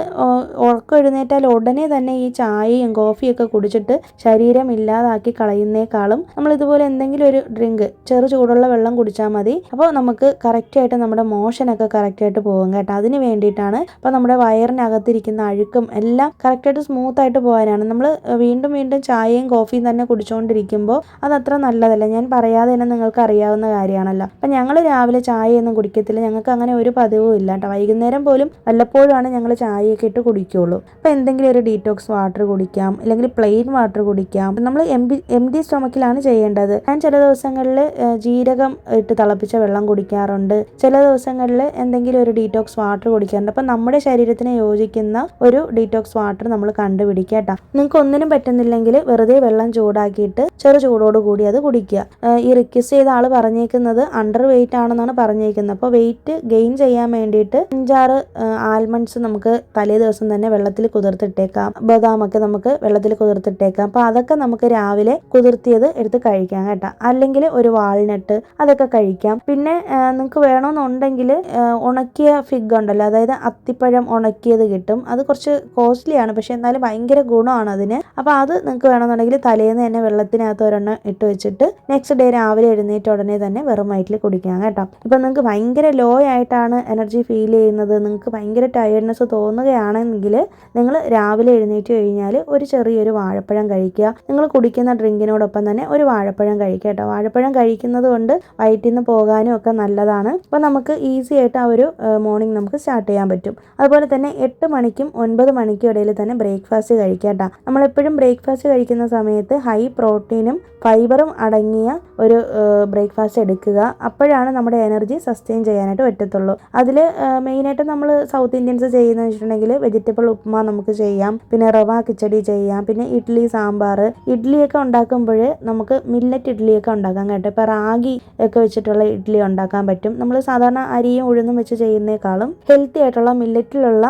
ഉറക്കം എഴുന്നേറ്റാൽ ഉടനെ തന്നെ ഈ ചായയും കോഫിയൊക്കെ കുടിച്ചിട്ട് ശരീരം ഇല്ലാതാക്കി കളയുന്നേക്കാളും നമ്മൾ ഇതുപോലെ എന്തെങ്കിലും ഒരു ഡ്രിങ്ക്, ചെറു ചൂടുള്ള വെള്ളം കുടിച്ചാൽ മതി. അപ്പോൾ നമുക്ക് കറക്റ്റായിട്ട് നമ്മുടെ മോഷനൊക്കെ കറക്റ്റായിട്ട് പോകും കേട്ടോ. അതിന് വേണ്ടിയിട്ടാണ്. അപ്പോൾ നമ്മുടെ വയറിനകത്തിരിക്കുന്ന അഴുക്കും എല്ലാം കറക്റ്റായിട്ട് സ്മൂത്തായിട്ട് പോകാനാണ്. നമ്മൾ വീണ്ടും വീണ്ടും ചായയും കോഫിയും തന്നെ കുടിച്ചുകൊണ്ടിരിക്കുമ്പോൾ അതത്ര നല്ലതല്ല. ഞാൻ പറയാതെ തന്നെ നിങ്ങൾക്ക് അറിയാവുന്ന കാര്യമാണല്ലോ. അപ്പം ഞങ്ങൾ രാവിലെ ചായയൊന്നും കുടിക്കത്തില്ല, ഞങ്ങൾക്ക് അങ്ങനെ ഒരു പതിവും ഇല്ല കേട്ടോ. വൈകുന്നേരം പോലും വല്ലപ്പോഴുമാണ് ഞങ്ങൾ ചായയൊക്കെ ഇട്ട് കുടിക്കുകയുള്ളൂ. അപ്പോൾ എന്തെങ്കിലും ഒരു ഡീറ്റോക്സ് വാട്ടർ കുടിക്കാം, അല്ലെങ്കിൽ പ്ലെയിൻ വാട്ടർ കുടിക്കാം. നമ്മൾ എം ഡി സ്റ്റൊമക്കിലാണ് ചെയ്യേണ്ടത്. ഞാൻ ചില ദിവസങ്ങളിൽ ജീരകം ഇട്ട് തിളപ്പിച്ച വെള്ളം കുടിക്കാറുണ്ട്, ചില ദിവസങ്ങളിൽ എന്തെങ്കിലും ഒരു ഡീറ്റോക്സ് വാട്ടർ കുടിക്കാറുണ്ട്. അപ്പം നമ്മുടെ ശരീരത്തിന് യോജിക്കുന്ന ഒരു ഡീറ്റോക്സ് വാട്ടർ നമ്മൾ കണ്ടുപിടിക്കുക കേട്ടോ. നിങ്ങൾക്ക് ഒന്നിനും പറ്റുന്നില്ലെങ്കിൽ വെറുതെ വെള്ളം ചൂടാക്കിയിട്ട് ചെറു ചൂടോട് കൂടി അത് കുടിക്കുക. ഈ റിക്വസ്റ്റ് ചെയ്ത ആൾ പറഞ്ഞേക്കുന്നത് അണ്ടർ വെയിറ്റ് ആണെന്നാണ് പറഞ്ഞേക്കുന്നത്. അപ്പോൾ വെയിറ്റ് ഗെയിൻ ചെയ്യാൻ വേണ്ടിയിട്ട് 5-6 ആൽമണ്ട്സ് നമുക്ക് തലേ ദിവസം തന്നെ വെള്ളത്തിൽ കുതിർത്തിട്ടേക്കാം, ബദാമൊക്കെ നമുക്ക് വെള്ളത്തിൽ കുതിർത്തിട്ടേക്കാം. അപ്പോൾ അതൊക്കെ നമുക്ക് രാവിലെ കുതിർത്തിയത് എടുത്ത് കഴിക്കാം കേട്ടോ. അല്ലെങ്കിൽ ഒരു വാൾനട്ട് അതൊക്കെ കഴിക്കാം. പിന്നെ നിങ്ങൾക്ക് വേണമെന്നുണ്ടെങ്കിൽ ഉണക്കിയ ഫിഗ് ഉണ്ടല്ലോ, അതായത് അത്തിപ്പഴം ഉണക്കിയത് കിട്ടും. അത് കുറച്ച് കോസ്റ്റ്ലി ആണ്, പക്ഷെ എന്നാലും ഭയങ്കര ഗുണമാണ് അതിന്. അപ്പോൾ അത് നിങ്ങൾക്ക് വേണമെന്നുണ്ടെങ്കിൽ തലേന്ന് തന്നെ വെള്ളത്തിനകത്ത് ഒരെണ്ണം ഇട്ട് വെച്ചിട്ട് നെക്സ്റ്റ് ഡേ രാവിലെ എഴുന്നേറ്റ് ഉടനെ തന്നെ വെറും വയറ്റിൽ കുടിക്കാം കേട്ടോ. ഇപ്പം നിങ്ങൾക്ക് ഭയങ്കര ലോ ആയിട്ടാണ് എനർജി ഫീൽ ചെയ്യുന്നത്, നിങ്ങൾക്ക് ഭയങ്കര ടയർഡ്നെസ് തോന്നുകയാണെങ്കിൽ നിങ്ങൾ രാവിലെ എഴുന്നേറ്റ് കഴിഞ്ഞാൽ ഒരു ചെറിയൊരു വാഴപ്പഴം കഴിക്കുക. നിങ്ങൾ കുടിക്കുന്ന ഡ്രിങ്കിനോടൊപ്പം തന്നെ ഒരു വാഴപ്പഴം കഴിക്കുക കേട്ടോ. വാഴപ്പഴം കഴിക്കുന്നത് കൊണ്ട് വയറ്റിൽ നിന്ന് പോകാനും ഒക്കെ നല്ലതാണ്. അപ്പോൾ നമുക്ക് ഈസി ആയിട്ട് ആ ഒരു മോർണിംഗ് നമുക്ക് സ്റ്റാർട്ട് ചെയ്യാൻ പറ്റും. അതുപോലെ തന്നെ 8 മണിക്കും 9 മണിക്കും ഇടയിൽ തന്നെ ബ്രേക്ക്ഫാസ്റ്റ് കഴിക്കുക കേട്ടോ. നമ്മളെപ്പോഴും ബ്രേക്ക്ഫാസ്റ്റ് കഴിക്കുന്ന സമയത്ത് ഹൈ പ്രോട്ടീനും ഫൈബറും അടങ്ങിയ ഒരു ബ്രേക്ക്ഫാസ്റ്റ് എടുക്കുക. അപ്പോഴാണ് നമ്മുടെ എനർജി സസ്റ്റെയിൻ ചെയ്യാനായിട്ട് പറ്റത്തുള്ളൂ. അതിൽ മെയിനായിട്ട് നമ്മൾ സൗത്ത് ഇന്ത്യൻസ് ചെയ്യുന്നതെന്ന് വെച്ചിട്ടുണ്ടെങ്കിൽ വെജിറ്റബിൾ ഉപ്മാ നമുക്ക് ചെയ്യാം, പിന്നെ റവ കിച്ചടി ചെയ്യാം, പിന്നെ ഇഡ്ഡലി സാമ്പാർ. ഇഡ്ഡലിയൊക്കെ ഉണ്ടാക്കുമ്പോൾ നമുക്ക് മില്ലറ്റ് ഇഡ്ഡലിയൊക്കെ ഉണ്ടാക്കാം കേട്ടോ. ഇപ്പോൾ റാഗി ഒക്കെ വെച്ചിട്ടുള്ള ഇഡ്ഡലി ഉണ്ടാക്കാൻ പറ്റും. നമ്മൾ സാധാരണ അരിയും ഉഴുന്നും വെച്ച് ചെയ്യുന്നേക്കാളും ഹെൽത്തി ആയിട്ടുള്ള മില്ലറ്റിലുള്ള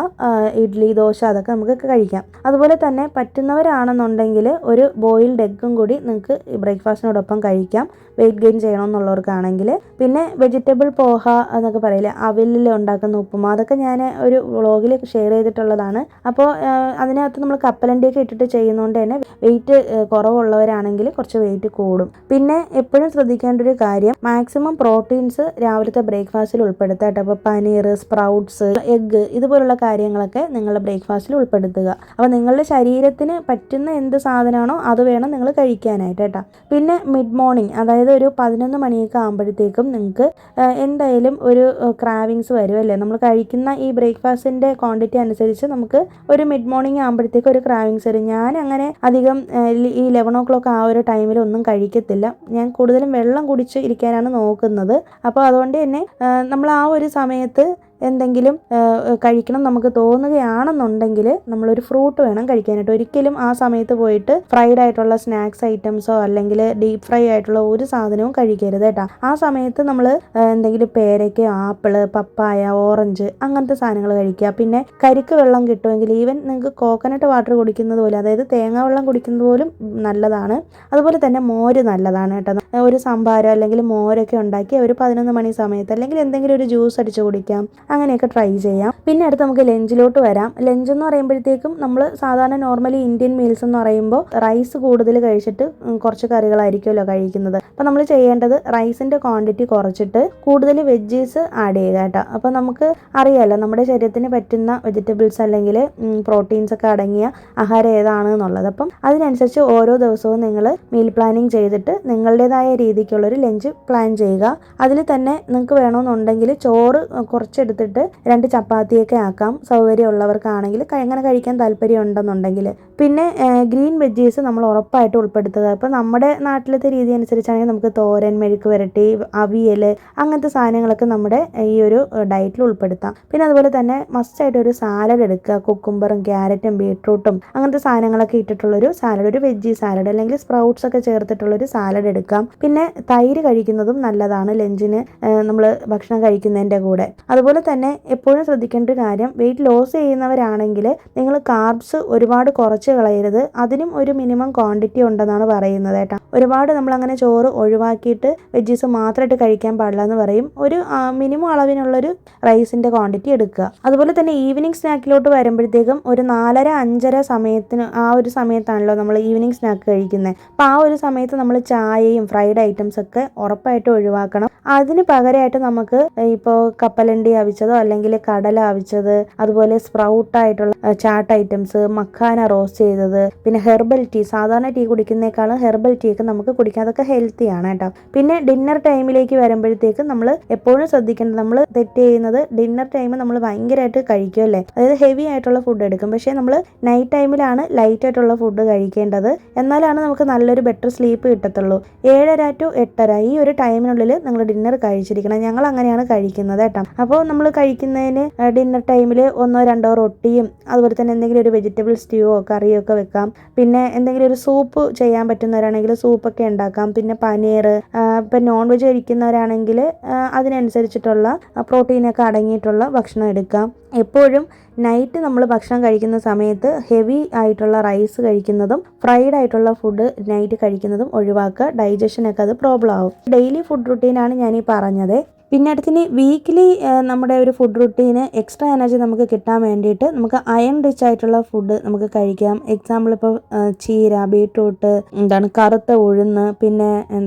ഇഡ്ഡലി, ദോശ അതൊക്കെ നമുക്ക് കഴിക്കാം. അതുപോലെ തന്നെ പറ്റുന്നവരാണെന്നുണ്ടെങ്കിൽ ഒരു ബോയിൽഡ് എഗ്ഗും കൂടി നിങ്ങൾക്ക് ബ്രേക്ക്ഫാസ്റ്റിനോടൊപ്പം കഴിക്കാം, വെയിറ്റ് ഗെയിൻ ചെയ്യണമെന്നുള്ളവർക്കാണെങ്കിൽ. പിന്നെ വെജിറ്റബിൾ പോഹ എന്നൊക്കെ പറയില്ലേ, അവിലിൽ ഉണ്ടാക്കുന്ന ഉപ്പുമാ, അതൊക്കെ ഞാൻ ഒരു വ്ളോഗിൽ ഷെയർ ചെയ്തിട്ടുള്ളതാണ്. അപ്പോൾ അതിനകത്ത് നമ്മൾ കപ്പലണ്ടിയൊക്കെ ഇട്ടിട്ട് ചെയ്യുന്നതുകൊണ്ട് തന്നെ വെയിറ്റ് കുറവുള്ളവരാണെങ്കിൽ കുറച്ച് വെയിറ്റ് കൂടും. പിന്നെ എപ്പോഴും ശ്രദ്ധിക്കേണ്ട ഒരു കാര്യം, മാക്സിമം പ്രോട്ടീൻസ് രാവിലത്തെ ബ്രേക്ക്ഫാസ്റ്റിൽ ഉൾപ്പെടുത്തുക കേട്ടോ. അപ്പോൾ പനീർ, സ്പ്രൗട്ട്സ്, എഗ്ഗ് ഇതുപോലുള്ള കാര്യങ്ങളൊക്കെ നിങ്ങളുടെ ബ്രേക്ക്ഫാസ്റ്റിൽ ഉൾപ്പെടുത്തുക. അപ്പോൾ നിങ്ങളുടെ ശരീരത്തിന് പറ്റുന്ന എന്ത് സാധനമാണോ അത് വേണം നിങ്ങൾ കഴിക്കാനായിട്ട് കേട്ടോ. പിന്നെ മിഡ് മോർണിംഗ്, അതായത് ഒരു 11 മണിയൊക്കെ ആകുമ്പോഴത്തേക്കും നിങ്ങൾക്ക് എന്തായാലും ഒരു ക്രാവിങ്സ് വരും അല്ലേ. നമ്മൾ കഴിക്കുന്ന ഈ ബ്രേക്ക്ഫാസ്റ്റിൻ്റെ ക്വാണ്ടിറ്റി അനുസരിച്ച് നമുക്ക് ഒരു മിഡ് മോർണിംഗ് ആകുമ്പോഴത്തേക്കും ഒരു ക്രാവിങ്സ് വരും. ഞാൻ അങ്ങനെ അധികം ഈ 11 o'clock ആ ഒരു ടൈമിൽ ഒന്നും കഴിക്കത്തില്ല. ഞാൻ കൂടുതലും വെള്ളം കുടിച്ച് ഇരിക്കാനാണ് നോക്കുന്നത്. അപ്പോൾ അതുകൊണ്ട് തന്നെ നമ്മൾ ആ ഒരു സമയത്ത് എന്തെങ്കിലും കഴിക്കണം നമുക്ക് തോന്നുകയാണെന്നുണ്ടെങ്കിൽ നമ്മളൊരു ഫ്രൂട്ട് വേണം കഴിക്കാനായിട്ട്. ഒരിക്കലും ആ സമയത്ത് പോയിട്ട് ഫ്രൈഡ് ആയിട്ടുള്ള സ്നാക്സ് ഐറ്റംസോ അല്ലെങ്കിൽ ഡീപ്പ് ഫ്രൈ ആയിട്ടുള്ള ഒരു സാധനവും കഴിക്കരുത് കേട്ടോ. ആ സമയത്ത് നമ്മൾ എന്തെങ്കിലും പേരയ്ക്ക, ആപ്പിള്, പപ്പായ, ഓറഞ്ച് അങ്ങനത്തെ സാധനങ്ങൾ കഴിക്കുക. പിന്നെ കരിക്ക് വെള്ളം കിട്ടുമെങ്കിൽ ഈവൻ നിങ്ങൾക്ക് കോക്കനട്ട് വാട്ടർ കുടിക്കുന്നത് പോലെ, അതായത് തേങ്ങ വെള്ളം കുടിക്കുന്നത് പോലും നല്ലതാണ്. അതുപോലെ തന്നെ മോര് നല്ലതാണ് കേട്ടോ. ഒരു സംഭാരം അല്ലെങ്കിൽ മോരൊക്കെ ഉണ്ടാക്കി ഒരു 11 മണി സമയത്ത് അല്ലെങ്കിൽ എന്തെങ്കിലും ഒരു ജ്യൂസ് അടിച്ച് കുടിക്കാം. അങ്ങനെയൊക്കെ ട്രൈ ചെയ്യാം. പിന്നെ അടുത്ത് നമുക്ക് ലഞ്ചിലോട്ട് വരാം. ലഞ്ച് എന്ന് പറയുമ്പോഴത്തേക്കും നമ്മൾ സാധാരണ നോർമലി ഇന്ത്യൻ മീൽസ് എന്ന് പറയുമ്പോൾ റൈസ് കൂടുതൽ കഴിച്ചിട്ട് കുറച്ച് കറികളായിരിക്കുമല്ലോ കഴിക്കുന്നത്. അപ്പോൾ നമ്മൾ ചെയ്യേണ്ടത് റൈസിൻ്റെ ക്വാണ്ടിറ്റി കുറച്ചിട്ട് കൂടുതൽ വെജീസ് ആഡ് ചെയ്യുക കേട്ടോ. അപ്പോൾ നമുക്ക് അറിയാമല്ലോ നമ്മുടെ ശരീരത്തിന് പറ്റുന്ന വെജിറ്റബിൾസ് അല്ലെങ്കിൽ പ്രോട്ടീൻസ് ഒക്കെ അടങ്ങിയ ആഹാരം ഏതാണ് എന്നുള്ളത്. അപ്പം അതിനനുസരിച്ച് ഓരോ ദിവസവും നിങ്ങൾ മീൽ പ്ലാനിങ് ചെയ്തിട്ട് നിങ്ങളുടേതായ രീതിക്കുള്ളൊരു ലഞ്ച് പ്ലാൻ ചെയ്യുക. അതിൽ തന്നെ നിങ്ങൾക്ക് വേണമെന്നുണ്ടെങ്കിൽ ചോറ് കുറച്ചെടുത്തിട്ട് 2 ചപ്പാത്തിയൊക്കെ ആക്കാം, സൗകര്യമുള്ളവർക്കാണെങ്കിൽ അങ്ങനെ കഴിക്കാൻ താല്പര്യം ഉണ്ടെന്നുണ്ടെങ്കിൽ. പിന്നെ ഗ്രീൻ വെജീസ് നമ്മൾ ഉറപ്പായിട്ട് ഉൾപ്പെടുത്തുക. ഇപ്പോൾ നമ്മുടെ നാട്ടിലത്തെ രീതി അനുസരിച്ചാണെങ്കിൽ നമുക്ക് തോരൻ, മെഴുക്ക് വരട്ടി, അവിയൽ അങ്ങനത്തെ സാധനങ്ങളൊക്കെ നമ്മുടെ ഈ ഒരു ഡയറ്റിൽ ഉൾപ്പെടുത്താം. പിന്നെ അതുപോലെ തന്നെ മസ്റ്റായിട്ട് ഒരു സാലഡ് എടുക്കുക. കുക്കുംബറും ക്യാരറ്റും ബീട്രൂട്ടും അങ്ങനത്തെ സാധനങ്ങളൊക്കെ ഇട്ടിട്ടുള്ളൊരു സാലഡ്, ഒരു വെജി സാലഡ് അല്ലെങ്കിൽ സ്പ്രൗട്ട്സ് ഒക്കെ ചേർത്തിട്ടുള്ളൊരു സാലഡ് എടുക്കാം. പിന്നെ തൈര് കഴിക്കുന്നതും നല്ലതാണ് ലഞ്ചിന് നമ്മൾ ഭക്ഷണം കഴിക്കുന്നതിൻ്റെ കൂടെ. അതുപോലെ തന്നെ എപ്പോഴും ശ്രദ്ധിക്കേണ്ട ഒരു കാര്യം, വെയിറ്റ് ലോസ് ചെയ്യുന്നവരാണെങ്കിൽ നിങ്ങൾ കാർബ്സ് ഒരുപാട് കുറച്ച് കളയരുത്. അതിനും ഒരു മിനിമം ക്വാണ്ടിറ്റി ഉണ്ടെന്നാണ് പറയുന്നത് കേട്ടോ. ഒരുപാട് നമ്മളങ്ങനെ ചോറ് ഒഴിവാക്കിയിട്ട് വെജീസ് മാത്രമായിട്ട് കഴിക്കാൻ പാടില്ല എന്ന് പറയും. ഒരു മിനിമം അളവിനുള്ളൊരു റൈസിൻ്റെ ക്വാണ്ടിറ്റി എടുക്കുക. അതുപോലെ തന്നെ ഈവനിങ് സ്നാക്കിലോട്ട് വരുമ്പോഴത്തേക്കും ഒരു 4:30-5:30 സമയത്തിന്, ആ ഒരു സമയത്താണല്ലോ നമ്മൾ ഈവനിങ് സ്നാക്ക് കഴിക്കുന്നത്. അപ്പോൾ ആ ഒരു സമയത്ത് നമ്മൾ ചായയും ഫ്രൈഡ് ഐറ്റംസ് ഒക്കെ ഉറപ്പായിട്ടും ഒഴിവാക്കണം. അതിന് പകരമായിട്ട് നമുക്ക് ഇപ്പോൾ കപ്പലണ്ടി അവിച്ചതോ അല്ലെങ്കിൽ കടല അവിച്ചത്, അതുപോലെ സ്പ്രൗട്ടായിട്ടുള്ള ചാട്ട് ഐറ്റംസ്, മഖാന റോസ്റ്റ് ചെയ്തത്, പിന്നെ ഹെർബൽ ടീ, സാധാരണ ടീ കുടിക്കുന്നേക്കാളും ഹെർബൽ ടീ ഒക്കെ നമുക്ക് കുടിക്കാം. അതൊക്കെ ഹെൽത്തിയാണ് കേട്ടോ. പിന്നെ ഡിന്നർ ടൈമിലേക്ക് വരുമ്പോഴത്തേക്കും നമ്മൾ എപ്പോഴും ശ്രദ്ധിക്കേണ്ടത്, നമ്മൾ തെറ്റ് ചെയ്യുന്നത് ഡിന്നർ ടൈം നമ്മൾ ഭയങ്കരമായിട്ട് കഴിക്കുമല്ലേ, അതായത് ഹെവി ആയിട്ടുള്ള ഫുഡ് എടുക്കും. പക്ഷേ നമ്മൾ നൈറ്റ് ടൈമിലാണ് ലൈറ്റ് ആയിട്ടുള്ള ഫുഡ് കഴിക്കേണ്ടത്. എന്നാലാണ് നമുക്ക് നല്ലൊരു ബെറ്റർ സ്ലീപ്പ് കിട്ടത്തുള്ളൂ. 7:30 to 8:30 ഈ ഒരു ടൈമിനുള്ളിൽ നിങ്ങൾ ഡിന്നർ കഴിച്ചിരിക്കണം. ഞങ്ങൾ അങ്ങനെയാണ് കഴിക്കുന്നത് കേട്ടോ. അപ്പോൾ നമ്മൾ കഴിക്കുന്നതിന് ഡിന്നർ ടൈമിൽ 1-2 റൊട്ടിയും അതുപോലെ തന്നെ എന്തെങ്കിലും ഒരു വെജിറ്റബിൾ സ്റ്റ്യൂവോ കറിയോ ഒക്കെ വെക്കാം. പിന്നെ എന്തെങ്കിലും ഒരു സൂപ്പ് ചെയ്യാൻ പറ്റുന്നവരാണെങ്കിൽ സൂപ്പൊക്കെ ഉണ്ടാക്കാം. പിന്നെ പനീർ, ഇപ്പം നോൺ വെജ് കഴിക്കുന്നവരാണെങ്കിൽ അതിനനുസരിച്ചിട്ടുള്ള പ്രോട്ടീനൊക്കെ അടങ്ങിയിട്ടുള്ള ഭക്ഷണം എടുക്കാം. എപ്പോഴും നൈറ്റ് നമ്മൾ ഭക്ഷണം കഴിക്കുന്ന സമയത്ത് ഹെവി ആയിട്ടുള്ള റൈസ് കഴിക്കുന്നതും ഫ്രൈഡ് ആയിട്ടുള്ള ഫുഡ് നൈറ്റ് കഴിക്കുന്നതും ഒഴിവാക്കുക. ഡൈജഷനൊക്കെ അത് പ്രോബ്ലം ആവും. ഡെയിലി ഫുഡ് റുട്ടീനാണ് ഞാനീ പറഞ്ഞത്. പിന്നെ അടുത്തിന് വീക്കിലി നമ്മുടെ ഒരു ഫുഡ് റുട്ടീന് എക്സ്ട്രാ എനർജി നമുക്ക് കിട്ടാൻ വേണ്ടിയിട്ട് നമുക്ക് അയൺ റിച്ച് ആയിട്ടുള്ള ഫുഡ് നമുക്ക് കഴിക്കാം. എക്സാമ്പിൾ ഇപ്പോൾ ചീര, ബീട്രൂട്ട്, കറുത്ത ഉഴുന്ന്, പിന്നെ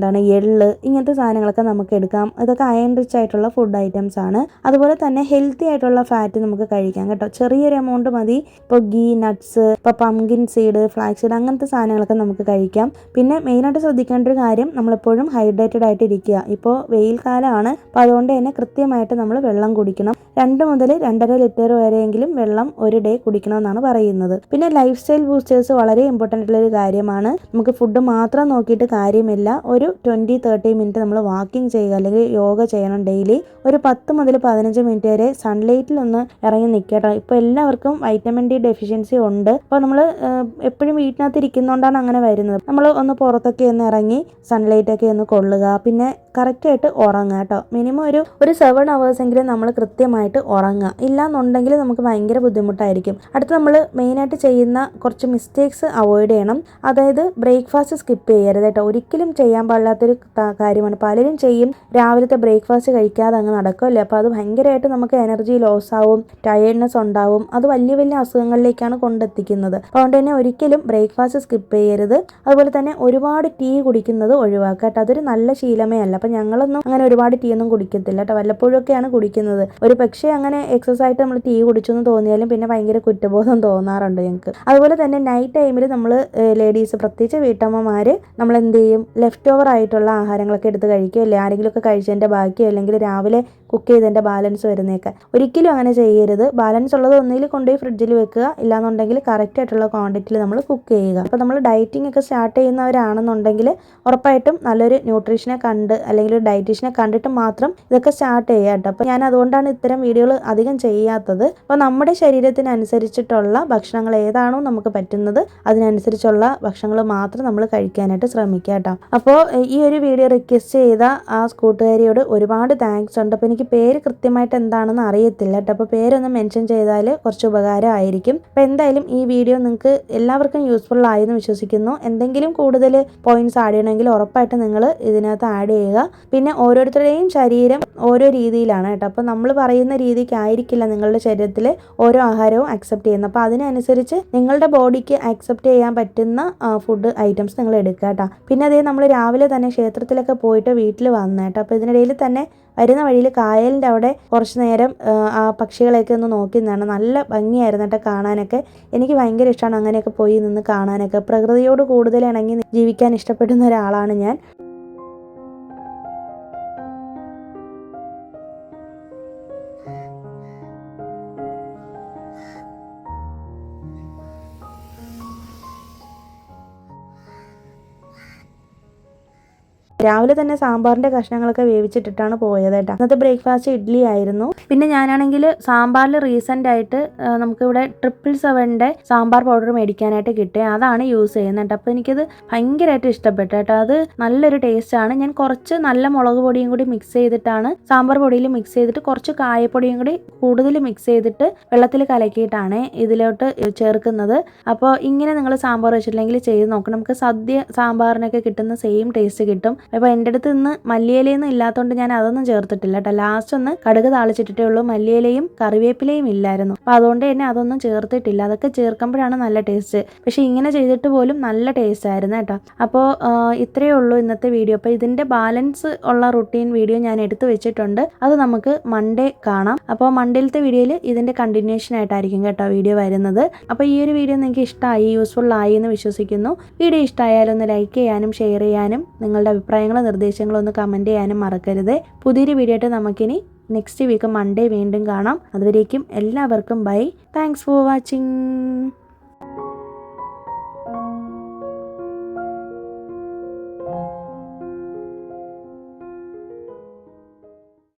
എള്ള്, ഇങ്ങനത്തെ സാധനങ്ങളൊക്കെ നമുക്ക് എടുക്കാം. ഇതൊക്കെ അയൺ റിച്ച് ആയിട്ടുള്ള ഫുഡ് ഐറ്റംസ് ആണ്. അതുപോലെ തന്നെ ഹെൽത്തി ആയിട്ടുള്ള ഫാറ്റ് നമുക്ക് കഴിക്കാം കേട്ടോ. ചെറിയൊരു എമൗണ്ട് മതി. ഇപ്പോൾ ഗീ, നട്ട്സ്, ഇപ്പോൾ പംകിൻ സീഡ്, ഫ്ലാക്സ് സീഡ് അങ്ങനത്തെ സാധനങ്ങളൊക്കെ നമുക്ക് കഴിക്കാം. പിന്നെ മെയിനായിട്ട് ശ്രദ്ധിക്കേണ്ട ഒരു കാര്യം, നമ്മളെപ്പോഴും ഹൈഡ്രേറ്റഡ് ആയിട്ട് ഇരിക്കുക. ഇപ്പോൾ വെയിൽ കാലമാണ്, അപ്പോൾ അതുകൊണ്ട് തന്നെ കൃത്യമായിട്ട് നമ്മൾ വെള്ളം കുടിക്കണം. 2 മുതൽ 2.5 ലിറ്റർ വരെയെങ്കിലും വെള്ളം ഒരു ഡേ കുടിക്കണമെന്നാണ് പറയുന്നത്. പിന്നെ ലൈഫ് സ്റ്റൈൽ ബൂസ്റ്റേഴ്സ് വളരെ ഇമ്പോർട്ടൻ്റ് ആയിട്ടുള്ളൊരു കാര്യമാണ്. നമുക്ക് ഫുഡ് മാത്രം നോക്കിയിട്ട് കാര്യമില്ല. ഒരു 20-30 മിനിറ്റ് നമ്മൾ വാക്കിംഗ് ചെയ്യുക അല്ലെങ്കിൽ യോഗ ചെയ്യണം ഡെയിലി. ഒരു 10 മുതൽ 15 മിനിറ്റ് വരെ സൺലൈറ്റിൽ ഒന്ന് ഇറങ്ങി നിൽക്കട്ടോ. ഇപ്പോൾ എല്ലാവർക്കും വൈറ്റമിൻ ഡി ഡെഫിഷ്യൻസി ഉണ്ട്. അപ്പോൾ നമ്മൾ എപ്പോഴും വീട്ടിനകത്ത് ഇരിക്കുന്നതുകൊണ്ടാണ് അങ്ങനെ വരുന്നത്. നമ്മൾ ഒന്ന് പുറത്തൊക്കെ ഒന്ന് ഇറങ്ങി സൺലൈറ്റൊക്കെ ഒന്ന് കൊള്ളുക. പിന്നെ കറക്റ്റായിട്ട് ഉറങ്ങുക കേട്ടോ. മിനിമം ഒരു 7 hours എങ്കിലും നമ്മൾ കൃത്യമായിട്ട് ഉറങ്ങുക. ഇല്ലാന്നുണ്ടെങ്കിൽ നമുക്ക് ഭയങ്കര ബുദ്ധിമുട്ടായിരിക്കും. അടുത്ത് നമ്മൾ മെയിനായിട്ട് ചെയ്യുന്ന കുറച്ച് മിസ്റ്റേക്സ് അവോയ്ഡ് ചെയ്യണം. അതായത് ബ്രേക്ക്ഫാസ്റ്റ് സ്കിപ്പ് ചെയ്യരുത് കേട്ടോ. ഒരിക്കലും ചെയ്യാൻ പാടില്ലാത്തൊരു കാര്യമാണ്. പലരും ചെയ്യും, രാവിലത്തെ ബ്രേക്ക്ഫാസ്റ്റ് കഴിക്കാതെ അങ്ങ് നടക്കുമല്ലേ. അപ്പോൾ അത് ഭയങ്കരമായിട്ട് നമുക്ക് എനർജി ലോസ് ആവും, ടയേർഡ്നെസ് ഉണ്ടാവും. അത് വലിയ വലിയ അസുഖങ്ങളിലേക്കാണ് കൊണ്ടെത്തിക്കുന്നത്. അതുകൊണ്ട് തന്നെ ഒരിക്കലും ബ്രേക്ക്ഫാസ്റ്റ് സ്കിപ്പ് ചെയ്യരുത്. അതുപോലെ തന്നെ ഒരുപാട് ടീ കുടിക്കുന്നത് ഒഴിവാക്കുക കേട്ടോ. അതൊരു നല്ല ശീലമേ അല്ല. അപ്പം ഞങ്ങളൊന്നും അങ്ങനെ ഒരുപാട് ടീ ഒന്നും കുടിക്കത്തില്ല കേട്ടോ. വല്ലപ്പോഴൊക്കെയാണ് കുടിക്കുന്നത്. ഒരു പക്ഷേ അങ്ങനെ എക്സസ് ആയിട്ട് നമ്മൾ ടീ കുടിച്ചെന്ന് തോന്നിയാലും പിന്നെ ഭയങ്കര കുറ്റബോധം തോന്നാറുണ്ട് ഞങ്ങൾക്ക്. അതുപോലെ തന്നെ നൈറ്റ് ടൈമിൽ നമ്മൾ ലേഡീസ്, പ്രത്യേകിച്ച് വീട്ടമ്മമാർ, നമ്മൾ എന്ത് ചെയ്യും, ലെഫ്റ്റ് ഓവർ ആയിട്ടുള്ള ആഹാരങ്ങളൊക്കെ എടുത്ത് കഴിക്കും അല്ലേ. ആരെങ്കിലുമൊക്കെ കഴിച്ചതിൻ്റെ ബാക്കി അല്ലെങ്കിൽ രാവിലെ കുക്ക് ചെയ്തതിൻ്റെ ബാലൻസ് വരുന്നേക്കെ. ഒരിക്കലും അങ്ങനെ ചെയ്യരുത്. ബാലൻസ് ഉള്ളത് ഒന്നിൽ കൊണ്ടുപോയി ഫ്രിഡ്ജിൽ വെക്കുക, ഇല്ലാന്നുണ്ടെങ്കിൽ കറക്റ്റ് ആയിട്ടുള്ള ക്വാണ്ടിറ്റിയിൽ നമ്മൾ കുക്ക് ചെയ്യുക. അപ്പോൾ നമ്മൾ ഡയറ്റിംഗ് ഒക്കെ സ്റ്റാർട്ട് ചെയ്യുന്നവരാണെന്നുണ്ടെങ്കിൽ ഉറപ്പായിട്ടും നല്ലൊരു ന്യൂട്രീഷനെ കണ്ട് അല്ലെങ്കിൽ ഒരു ഡയറ്റീഷ്യനെ കണ്ടിട്ട് മാത്രം ഇതൊക്കെ സ്റ്റാർട്ട് ചെയ്യുക കേട്ടോ. അപ്പോൾ ഞാൻ അതുകൊണ്ടാണ് ഇത്തരം വീഡിയോകൾ അധികം ചെയ്യാത്തത്. അപ്പോൾ നമ്മുടെ ശരീരത്തിനനുസരിച്ചിട്ടുള്ള ഭക്ഷണങ്ങൾ ഏതാണോ നമുക്ക് പറ്റുന്നത് അതിനനുസരിച്ചുള്ള ഭക്ഷണങ്ങൾ മാത്രം നമ്മൾ കഴിക്കാനായിട്ട് ശ്രമിക്കുക കേട്ടോ. അപ്പോൾ ഈ ഒരു വീഡിയോ റിക്വസ്റ്റ് ചെയ്ത ആ കൂട്ടുകാരിയോട് ഒരുപാട് താങ്ക്സ് ഉണ്ട്. അപ്പോൾ എനിക്ക് പേര് കൃത്യമായിട്ട് എന്താണെന്ന് അറിയത്തില്ല കേട്ടോ. അപ്പോൾ പേരൊന്ന് മെൻഷൻ ചെയ്താൽ കുറച്ച് ഉപകാരമായിരിക്കും. അപ്പോൾ എന്തായാലും ഈ വീഡിയോ നിങ്ങൾക്ക് എല്ലാവർക്കും യൂസ്ഫുൾ ആയെന്ന് വിശ്വസിക്കുന്നു. എന്തെങ്കിലും കൂടുതൽ പോയിന്റ്സ് ആഡ് ചെയ്യണമെങ്കിൽ ഉറപ്പായിട്ട് നിങ്ങൾ ഇതിനകത്ത് ആഡ് ചെയ്യുക. പിന്നെ ഓരോരുത്തരുടെയും ശരീരം ഓരോ രീതിയിലാണ് കേട്ടോ. അപ്പോൾ നമ്മൾ പറയുന്ന രീതിക്കായിരിക്കില്ല നിങ്ങളുടെ ശരീരത്തിൽ ഓരോ ആഹാരവും അക്സെപ്റ്റ് ചെയ്യുന്നത്. അപ്പോൾ അതിനനുസരിച്ച് നിങ്ങളുടെ ബോഡിക്ക് അക്സെപ്റ്റ് ചെയ്യാൻ പറ്റുന്ന ഫുഡ് ഐറ്റംസ് നിങ്ങൾ എടുക്കുക കേട്ടോ. പിന്നെ അതേ നമ്മൾ രാവിലെ തന്നെ ക്ഷേത്രത്തിലൊക്കെ പോയിട്ട് വീട്ടിൽ വന്നു കേട്ടോ. അപ്പോൾ ഇതിനിടയിൽ തന്നെ വരുന്ന വഴിയിൽ കായലിൻ്റെ അവിടെ കുറച്ച് നേരം ആ പക്ഷികളെയൊക്കെ ഒന്ന് നോക്കി നിന്നാണ്. നല്ല ഭംഗിയായിരുന്നു കേട്ടോ കാണാനൊക്കെ. എനിക്ക് ഭയങ്കര ഇഷ്ടമാണ് അങ്ങനെയൊക്കെ പോയി നിന്ന് കാണാനൊക്കെ. പ്രകൃതിയോട് കൂടുതൽ ഇണങ്ങി ജീവിക്കാൻ ഇഷ്ടപ്പെടുന്ന ഒരാളാണ് ഞാൻ. രാവിലെ തന്നെ സാമ്പാറിൻ്റെ കഷ്ണങ്ങളൊക്കെ വേവിച്ചിട്ടിട്ടാണ് പോയത് കേട്ടോ. അന്നത്തെ ബ്രേക്ക്ഫാസ്റ്റ് ഇഡ്ഡലി ആയിരുന്നു. പിന്നെ ഞാനാണെങ്കിൽ സാമ്പാറിൽ റീസെൻ്റ് ആയിട്ട് നമുക്കിവിടെ 777 സാമ്പാർ പൗഡർ മേടിക്കാനായിട്ട് കിട്ടി. അതാണ് യൂസ് ചെയ്യുന്നത് കേട്ടോ. അപ്പോൾ എനിക്കത് ഭയങ്കരമായിട്ട് ഇഷ്ടപ്പെട്ടു കേട്ടോ. അത് നല്ലൊരു ടേസ്റ്റാണ്. ഞാൻ കുറച്ച് നല്ല മുളക് പൊടിയും കൂടി മിക്സ് ചെയ്തിട്ടാണ് സാമ്പാർ പൊടിയിൽ മിക്സ് ചെയ്തിട്ട് കുറച്ച് കായപ്പൊടിയും കൂടി കൂടുതൽ മിക്സ് ചെയ്തിട്ട് വെള്ളത്തിൽ കലക്കിയിട്ടാണ് ഇതിലോട്ട് ചേർക്കുന്നത്. അപ്പോൾ ഇങ്ങനെ നിങ്ങൾ സാമ്പാർ വെച്ചിട്ടില്ലെങ്കിൽ ചെയ്ത് നോക്കണം. നമുക്ക് സദ്യ സാമ്പാറിനൊക്കെ കിട്ടുന്ന സെയിം ടേസ്റ്റ് കിട്ടും. അപ്പോൾ എൻ്റെ അടുത്ത് ഇന്ന് മല്ലിയിലയൊന്നും ഇല്ലാത്തതുകൊണ്ട് ഞാൻ അതൊന്നും ചേർത്തിട്ടില്ല കേട്ടോ. ലാസ്റ്റ് ഒന്ന് കടുക് താളിച്ചിട്ടേ ഉള്ളൂ. മല്ലിയിലയും കറിവേപ്പിലയും ഇല്ലായിരുന്നു. അപ്പോൾ അതുകൊണ്ട് തന്നെ അതൊന്നും ചേർത്തിട്ടില്ല. അതൊക്കെ ചേർക്കുമ്പോഴാണ് നല്ല ടേസ്റ്റ്. പക്ഷേ ഇങ്ങനെ ചെയ്തിട്ട് പോലും നല്ല ടേസ്റ്റ് ആയിരുന്നു കേട്ടോ. അപ്പോൾ ഇത്രയേ ഉള്ളൂ ഇന്നത്തെ വീഡിയോ. അപ്പോൾ ഇതിൻ്റെ ബാലൻസ് ഉള്ള റുട്ടീൻ വീഡിയോ ഞാൻ എടുത്തു വെച്ചിട്ടുണ്ട്. അത് നമുക്ക് മൺഡേ കാണാം. അപ്പോൾ മൺഡേയിലത്തെ വീഡിയോയിൽ ഇതിൻ്റെ കണ്ടിന്യൂഷൻ ആയിട്ടായിരിക്കും കേട്ടോ വീഡിയോ വരുന്നത്. അപ്പോൾ ഈ ഒരു വീഡിയോ നിങ്ങൾക്ക് ഇഷ്ടമായി, യൂസ്ഫുൾ ആയി എന്ന് വിശ്വസിക്കുന്നു. വീഡിയോ ഇഷ്ടമായാലൊന്ന് ലൈക്ക് ചെയ്യാനും ഷെയർ ചെയ്യാനും നിങ്ങളുടെ അഭിപ്രായങ്ങളും നിർദ്ദേശങ്ങളും ഒന്ന് കമൻറ്റ് ചെയ്യാനും മറക്കരുത്. പുതിയൊരു വീഡിയോ ആയിട്ട് നമുക്കിനി നെക്സ്റ്റ് വീക്ക് മൺഡേ വീണ്ടും കാണാം. അതുവരേക്കും എല്ലാവർക്കും ബൈ. Thanks for watching.